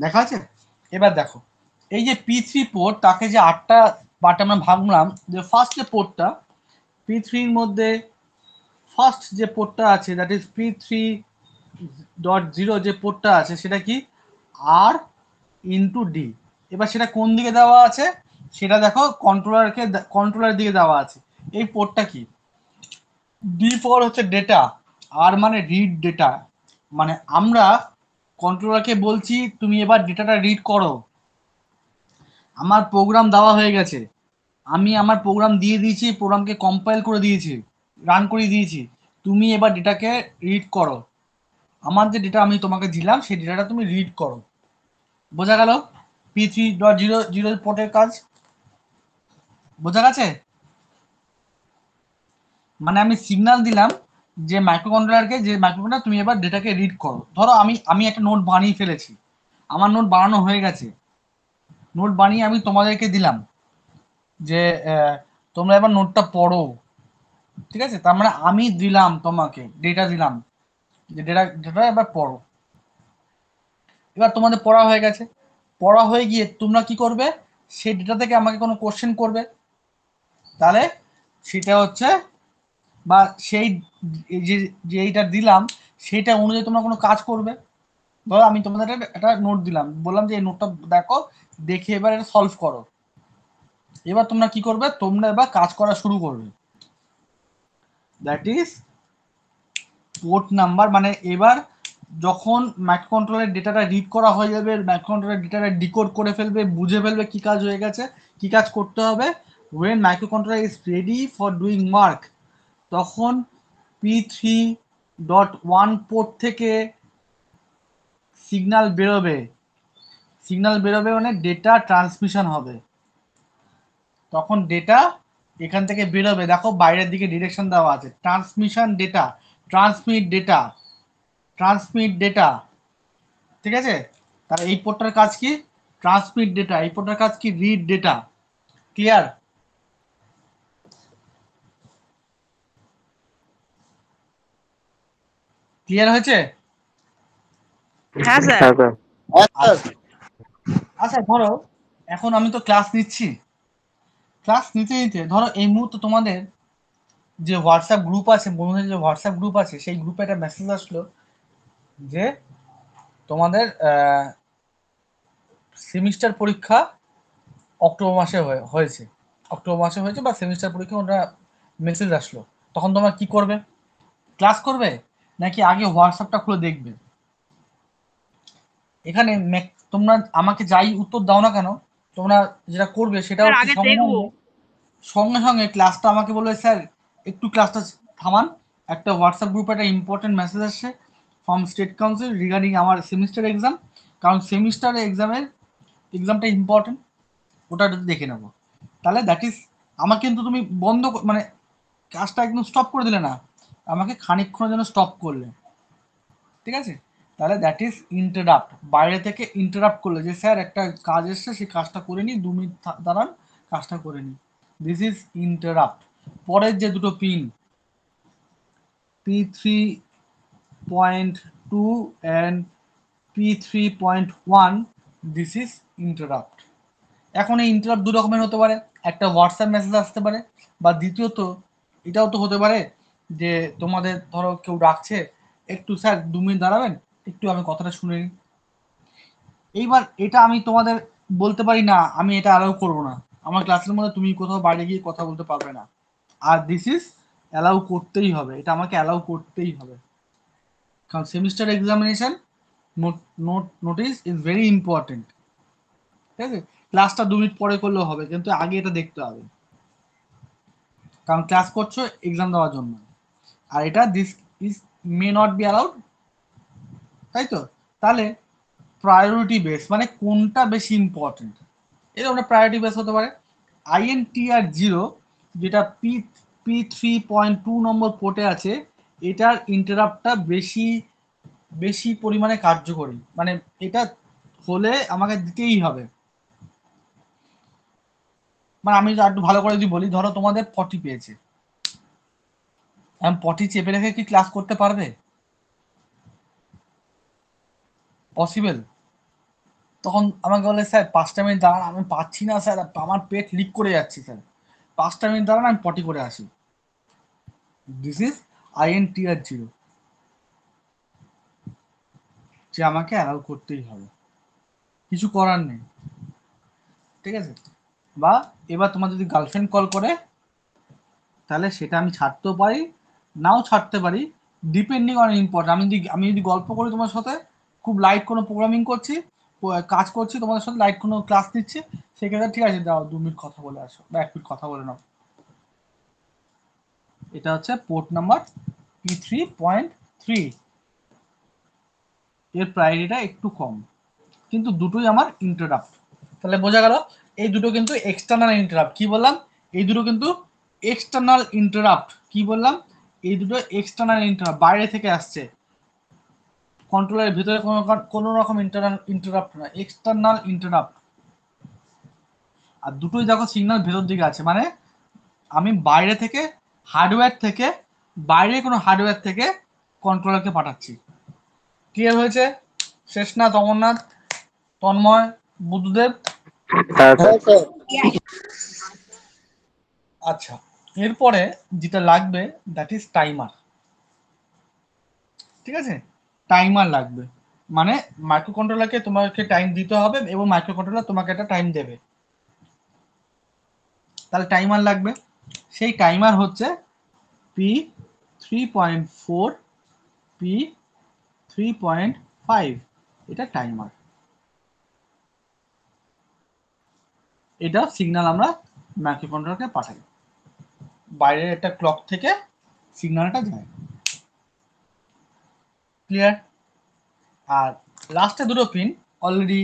দেখা আছে? এবার দেখো এই যে P3 পোর্ট, তাকে যে 8টা পার্টে আমরা ভাবলাম, যে ফার্স্ট যে পোর্টটা P3-র মধ্যে ফার্স্ট যে পোর্টটা আছে, দ্যাট ইজ P3.0 যে পোর্টটা আছে সেটা কি R/D। এবার সেটা কোন দিকে দেওয়া আছে সেটা দেখো, কন্ট্রোলার দিকে দেওয়া আছে। এই পোর্টটা কি, D4 হচ্ছে ডেটা, আর মানে রিড ডেটা, মানে আমরা কন্ট্রোলারকে বলছি তুমি এবার ডেটাটা রিড করো। আমার প্রোগ্রাম দেওয়া হয়ে গেছে, আমি আমার প্রোগ্রাম দিয়ে দিয়েছি, প্রোগ্রামকে কম্পাইল করে দিয়েছি, রান করে দিয়েছি, তুমি এবার ডেটাকে রিড করো। আমার যে ডেটা আমি তোমাকে দিলাম সেই ডেটাটা তুমি রিড করো। বোঝা গেল P3.0 পোর্টের কাজ? বোঝা গেছে? মানে আমি সিগন্যাল দিলাম যে মাইক্রোকন্ট্রোলারকে, যে মাইক্রোকন্ট্রোলার তুমি এবার ডেটাকে রিড করো। ধরো আমি একটা নোট বানিয়ে ফেলেছি, আমার নোট বানানো হয়ে গেছে, নোট বানিয়ে আমি তোমাদেরকে দিলাম যে তোমরা এবার নোটটা পড়ো, ঠিক আছে। তার মানে আমি দিলাম তোমাকে ডেটা, দিলাম যে ডেটা এবার পড়ো। এবার তোমাদের পড়া হয়ে গেছে, পড়া হয়ে গিয়ে তোমরা কি করবে, সেই ডেটা থেকে আমাকে কোনো কোশ্চেন করবে, তাহলে সেটা হচ্ছে, বা সেই যে যেইটা দিলাম সেইটা অনুযায়ী তোমরা কোনো কাজ করবে, ধরো আমি তোমাদের একটা নোট দিলাম, বললাম যে এই নোটটা দেখো, দেখে এবার এটা সলভ করো। এবার তোমরা কি করবে, তোমরা এবার কাজ করা শুরু করবে। দ্যাট ইজ পোর্ট নাম্বার, মানে এবার যখন মাইক্রোকন্ট্রোলারের ডেটাটা রিড করা হয়ে যাবে, মাইক্রোকন্ট্রোলারের ডেটাটা ডিকোড করে ফেলবে, বুঝে ফেলবে কি কাজ হয়ে গেছে, কি কাজ করতে হবে। when microcontroller is ready for doing work, তখন P3.1 পোর্ট থেকে সিগন্যাল বেরোবে। সিগন্যাল বেরোবে মানে ডেটা ট্রান্সমিশন হবে। তখন ডেটা এখান থেকে বেরোবে, দেখো বাইরের দিকে ডিরেকশন দেওয়া আছে, transmission data, transmit data, transmit data. ঠিক আছে, তাহলে এই পোর্টটার কাজ কি, ট্রান্সমিট ডেটা। এই পোর্টটার কাজ কি, রিড ডেটা। ক্লিয়ার? ক্লিয়ার হয়েছে? হ্যাঁ স্যার। হ্যাঁ স্যার। আচ্ছা ধরো এখন আমি তো ক্লাস নিচ্ছি, ক্লাস নিতে নিতে ধরো এই মুহূর্তে তোমাদের যে হোয়াটসঅ্যাপ গ্রুপ আছে, বন্ধুদের যে হোয়াটসঅ্যাপ গ্রুপ আছে, সেই গ্রুপে একটা মেসেজ আসলো যে তোমাদের সেমিস্টার পরীক্ষা অক্টোবর মাসে হয়েছে, অক্টোবর মাসে হয়েছে বা সেমিস্টার পরীক্ষা, ওটা মেসেজ আসলো। তখন তোমরা কি করবে, ক্লাস করবে নাকি আগে হোয়াটসঅ্যাপটা খুলে দেখবে? এখানে তোমরা আমাকে যাই উত্তর দাও না কেন, তোমরা যেটা করবে সেটা স্যার হচ্ছে আগে সঙ্গে দেখবো। সঙ্গে সঙ্গে ক্লাসটা আমাকে বলবে, স্যার একটু ক্লাসটা থামান, একটা হোয়াটসঅ্যাপ গ্রুপে একটা ইম্পর্টেন্ট মেসেজ আসছে ফ্রম স্টেট কাউন্সিল রিগার্ডিং আমার সেমিস্টার এক্সাম, কারণ সেমিস্টার এক্সামটা ইম্পর্টেন্ট, ওটা দেখে নেবো। তাহলে দ্যাট ইজ, আমাকে কিন্তু তুমি বন্ধ মানে কাজটা একদম স্টপ করে দিলে না, আমাকে খানিকক্ষণের জন্য স্টপ করলে। ঠিক আছে, তাহলে দ্যাট ইজ ইন্টারাপ্ট। বাইরে থেকে ইন্টারাপ্ট করলে যে স্যার একটা কাজ এসছে, সেই কাজটা করে নিই, 2 মিনিট দাঁড়ান, কাজটা করে নিই, দিস ইজ ইন্টারাপ্ট। পরের যে দুটো pin P3.2 and P3.1, this is interrupt. এখন এই ইন্টারাপ্ট দু রকমের হতে পারে, একটা হোয়াটসঅ্যাপ মেসেজ আসতে পারে, বা দ্বিতীয়ত এটাও তো হতে পারে যে তোমাদের ধরো কেউ ডাকছে, একটু স্যার 2 মিনিট দাঁড়াবেন, একটু আমি কথাটা শুনে নিই। এইবার এটা আমি তোমাদের বলতে পারি না আমি এটা অ্যালাউ করবো না, আমার ক্লাসের মধ্যে তুমি কোথাও বাইরে গিয়ে কথা বলতে পারবে না, আর দিস ইজ অ্যালাউ করতেই হবে, এটা আমাকে অ্যালাউ করতেই হবে, কারণ semester examination notice is very important. ঠিক আছে, ক্লাসটা 2 মিনিট পরে করলেও হবে, কিন্তু আগে এটা দেখতে হবে, কারণ ক্লাস করছো এক্সাম দেওয়ার জন্য। আর এটা this is may not be allowed, তাই তো? তাহলে প্রায়োরিটি বেস মানে কোনটা বেশি ইম্পর্টেন্ট, এটা ওটা প্রায়োরিটি বেস হতে পারে। INTR 0, যেটা P3.2 নম্বর পোর্টে আছে, এটার ইন্টারাপ্টটা বেশি বেশি পরিমাণে কার্যকরী, মানে এটা হলে আমাকে দিতেই হবে। মানে আমি একটু ভালো করে যদি বলি, ধরো তোমাদের 40 পেয়েছে, আমি 40 চেপে রেখে কি ক্লাস করতে পারবে? পসিবল? তখন আমাকে বলে স্যার 5টা মিনিট দাঁড়ান, আমি পাচ্ছি না স্যার, আমার পেট লিক করে যাচ্ছে স্যার, 5টা মিনিট দাঁড়ান, আমি পটি করে আসি। দিস ইজ INTR 0, যে আমাকে অ্যালাউ করতেই হবে, কিছু করার নেই। ঠিক আছে, বা এবার তোমার যদি গার্লফ্রেন্ড কল করে, তাহলে সেটা আমি ছাড়তেও পারি, নাও ছাড়তে পারি, ডিপেন্ডিং অন ইম্পর্টেন্ট। আমি যদি গল্প করি তোমার সাথে, খুব লাইট কোনো প্রোগ্রামিং করছি, কাজ করছি তোমাদের সাথে, লাইট কোনো ক্লাস নিচ্ছি, সেক্ষেত্রে ঠিক আছে দাও 2 মিনিট কথা বলে আসো বা 1 মিনিট কথা বলে নাও। এটা হচ্ছে পোর্ট নাম্বার P3.3, এর প্রায়োরিটিটা একটু কম, কিন্তু দুটোই আমার ইন্টারাপ্ট। তাহলে বোঝা গেল এই দুটো কিন্তু এক্সটার্নাল ইন্টারাপ্ট। কি বললাম? এই দুটো কিন্তু এক্সটার্নাল ইন্টারাপ্ট। কি বললাম? এই দুটো এক্সটার্নাল ইন্টারাপ্ট, বাইরে থেকে আসছে, কন্ট্রোলের ভিতরে কোনো রকম ইন্টারাপ্ট না, এক্সটার্নাল ইন্টারাপ্ট। আর দুটোই দেখো সিগন্যাল ভেতর দিকে আছে, মানে আমি বাইরে থেকে হার্ডওয়্যার থেকে, বাইরে কোনো হার্ডওয়্যার থেকে কন্ট্রোলারকে পাঠাচ্ছি। ক্লিয়ার হয়েছে? শেষনাথ, অমরনাথ, তন্ময়, বুদ্ধদেব? হ্যাঁ স্যার। আচ্ছা, এরপরে যেটা লাগবে দ্যাট ইজ টাইমার। ঠিক আছে, টাইমার লাগবে। মানে মাইক্রো কন্ট্রোলারকে তোমাকে টাইম দিতে হবে এবং মাইক্রো কন্ট্রোলার তোমাকে একটা টাইম দেবে, তাহলে টাইমার লাগবে। সেই টাইমার হচ্ছে P3.4 P3.5, এটা টাইমার। এটা সিগন্যাল আমরা মাইক্রো কন্ট্রোলারকে পাঠাই, বাইরের একটা ক্লক থেকে সিগন্যালটা যায়। ক্লিয়ার? আর লাস্টে দুটো পিন, অলরেডি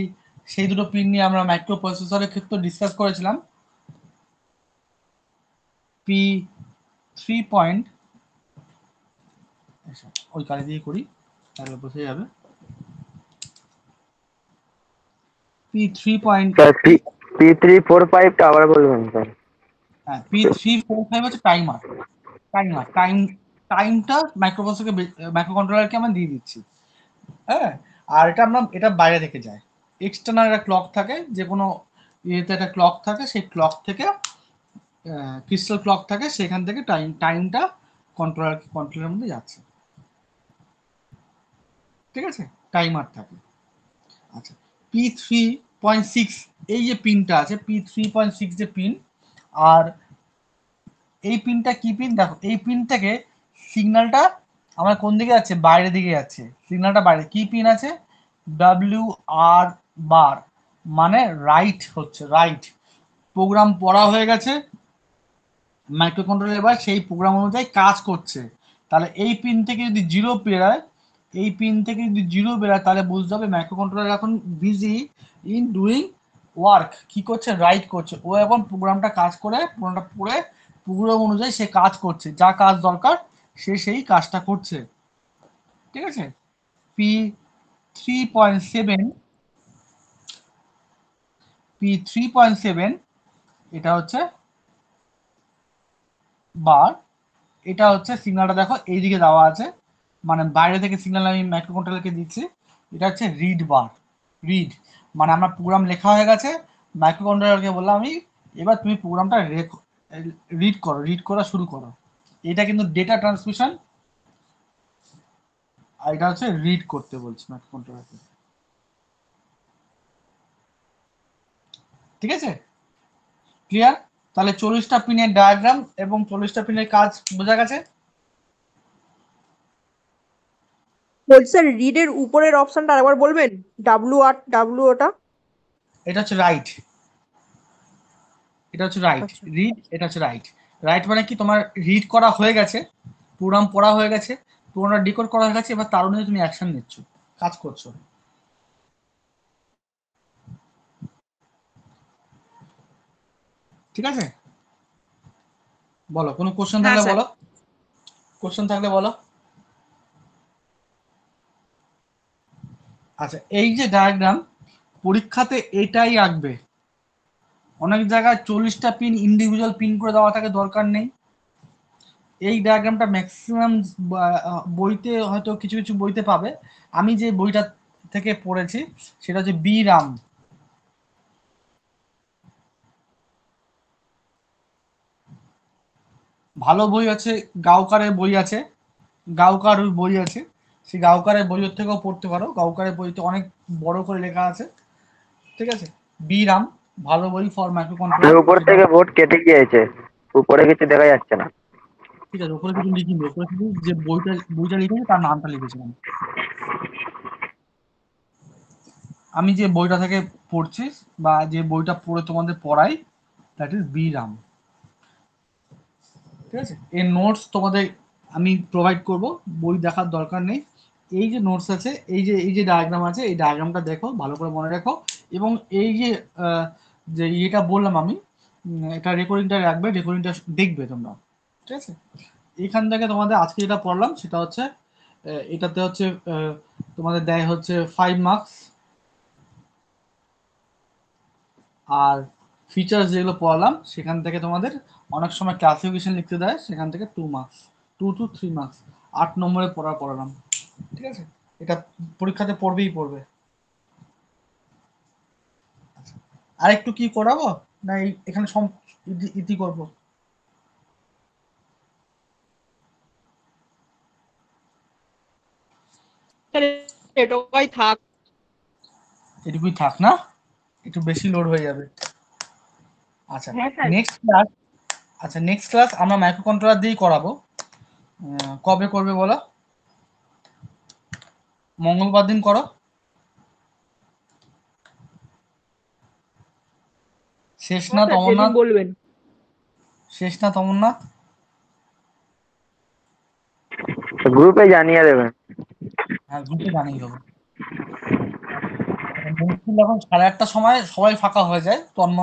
সেই দুটো পিন নিয়ে আমরা মাইক্রো প্রসেসরের ক্ষেত্রে ডিসকাস করেছিলাম। P3 ওই কালে দিয়ে করি তাহলে বোঝা যাবে। P3 স্যার P345 টা আবার বলবেন স্যার? হ্যাঁ, P345 হচ্ছে টাইমার। টাইমটা মাইক্রো কন্ট্রোলারকে আমরা দিয়ে দিচ্ছি। হ্যাঁ, আর এটা বাইরে থেকে যায়, এক্সটার্নাল একটা ক্লক থাকে, যে কোনো ইয়েতে একটা ক্লক থাকে, সেই ক্লক থেকে ক্রিস্টাল ক্লক থাকে, সেখান থেকে টাইমটা কন্ট্রোলের মধ্যে যাচ্ছে। ঠিক আছে, টাইমার থাকে। আচ্ছা, P3.6 এই যে পিনটা আছে, P3.6 যে পিন, আর এই পিনটা কি পিন দেখো, এই পিন থেকে সিগন্যালটা আমার কোন দিকে যাচ্ছে, বাইরের দিকে যাচ্ছে সিগন্যালটা বাইরে। কি পিন আছে, WR বার, মানে রাইট হচ্ছে, রাইট। প্রোগ্রাম পড়া হয়ে গেছে, মাইক্রো কন্ট্রোলার এবার সেই প্রোগ্রাম অনুযায়ী কাজ করছে। তাহলে এই পিন থেকে যদি জিরো বেরোয়, এই পিন থেকে যদি জিরো বেরোয়, তাহলে বুঝতে হবে মাইক্রো কন্ট্রোলার এখন বিজি ইন ডুইং ওয়ার্ক। কি করছে, রাইট করছে। ও এখন প্রোগ্রামটা কাজ করে, প্রোগ্রামটা পড়ে প্রোগ্রাম অনুযায়ী সে কাজ করছে, যা কাজ দরকার সে সেই কাজটা করছে। ঠিক আছে, P3.7 P3.7 এটা হচ্ছে বার, এটা হচ্ছে সিগন্যালটা দেখো এইদিকে দেওয়া আছে, মানে বাইরে থেকে সিগন্যাল আমি মাইক্রো কন্ট্রোলারকে দিচ্ছি। এটা হচ্ছে রিড বার, রিড মানে আমার প্রোগ্রাম লেখা হয়ে গেছে, মাইক্রো কন্ট্রোলারকে বললাম আমি এবার তুমি প্রোগ্রামটা রিড করা শুরু করো। এটা কিন্তু ডেটা ট্রান্সমিশন, আর এটা হচ্ছে রিড করতে বলছি মাইক্রো কন্ট্রোলারকে। ঠিক আছে, ক্লিয়ার? তাহলে 40টা পিনের ডায়াগ্রাম এবং 40টা পিনের কাজ বোঝা গেছে। বলছি স্যার, রিডের উপরের অপশনটা আরেকবার বলবেন, ডাব্লিউ ওটা? এটা হচ্ছে রাইট, এটা হচ্ছে রাইট আচ্ছা। রিড, এটা হচ্ছে রাইট। রাইট মানে কি, তোমার রিড করা হয়ে গেছে, প্রোগ্রাম পড়া হয়ে গেছে, প্রোগ্রাম ডিকোড করা হয়ে গেছে, এবার তার অনুযায়ী তুমি অ্যাকশন নিচ্ছ, কাজ করছো। ঠিক আছে, বলো কোনো কোশ্চেন হ্যাঁ থাকলে স্যার। বলো, কোশ্চেন থাকলে বলো। আচ্ছা, এই যে ডায়াগ্রাম পরীক্ষাতে এটাই আঁকবে। অনেক জায়গায় 40টা পিন ইন্ডিভিজুয়াল পিন করে দেওয়া থাকে, দরকার নেই। এই ডায়াগ্রামটা ম্যাক্সিমাম বইতে হয়তো কিছু কিছু বইতে পাবে, আমি যে বইটা থেকে পড়েছি সেটা হচ্ছে বি রাম। ভালো বই আছে, গাওকারের বই আছে, গাওকার বই আছে, সেই গাওকারের বইয়ের থেকেও পড়তে পারো, গাওকারের বইতে অনেক বড় করে লেখা আছে। ঠিক আছে, বি রাম ভালো বই ফর মাইক্রো কন্ট্রোলার, উপর সেটা। থেকে বোর্ড কেটে গিয়েছে, উপরে কিছু দেখা যাচ্ছে না। ঠিক আছে, ওপরে কিছু লিখিনি, ওপরে শুধু যে বইটা লিখেছি তার নামটা লিখেছিলাম। আমি যে বইটা থেকে পড়ছি বা যে বইটা পড়ে তোমাদের পড়াই, দ্যাট ইজ বি রাম। ঠিক আছে, এর নোটস তোমাদের আমি প্রোভাইড করব, বই দেখার দরকার নেই। এই যে নোটস আছে, এই যে ডায়াগ্রাম আছে, এই ডায়াগ্রামটা দেখো, ভালো করে মনে রাখো। এবং এই যে যে ইয়েটা বললাম আমি, এটা রেকর্ডিংটা রাখবে, রেকর্ডিংটা দেখবে তোমরা। ঠিক আছে, এখান থেকে তোমাদের আজকে যেটা পড়লাম সেটা হচ্ছে এটাতে হচ্ছে তোমাদের দেয় হচ্ছে 5 মার্কস, আর ফিচার্স যেগুলো পড়ালাম সেখান থেকে তোমাদের অনেক সময় ক্লাসিফিকেশন লিখতে দেয়, সেখান থেকে 2 মার্কস, 2 to 3 মার্কস, 8 নম্বরে পড়ালাম। ঠিক আছে, এটা পরীক্ষাতে পড়বে। আর একটু কি করাবো, না এখানে ইতি করবো? এটাই থাক। এটুকুই থাক না, একটু বেশি লোড হয়ে যাবে। আচ্ছা হ্যাঁ স্যার। নেক্সট ক্লাস আমরা মাইক্রো কন্ট্রোলার দিয়েই করাবো। কবে করবে বলো? মঙ্গলবার দিন করো। শেষনাথ, যেদিন অমরনাথ, বলবেন। শেষনাথ, অমরনাথ গ্রুপে জানিয়ে দেবেন। হ্যাঁ গ্রুপে জানিয়ে দেবো। এখন 8:30 সময় সবাই ফাঁকা হয়ে যায়, তন্ময়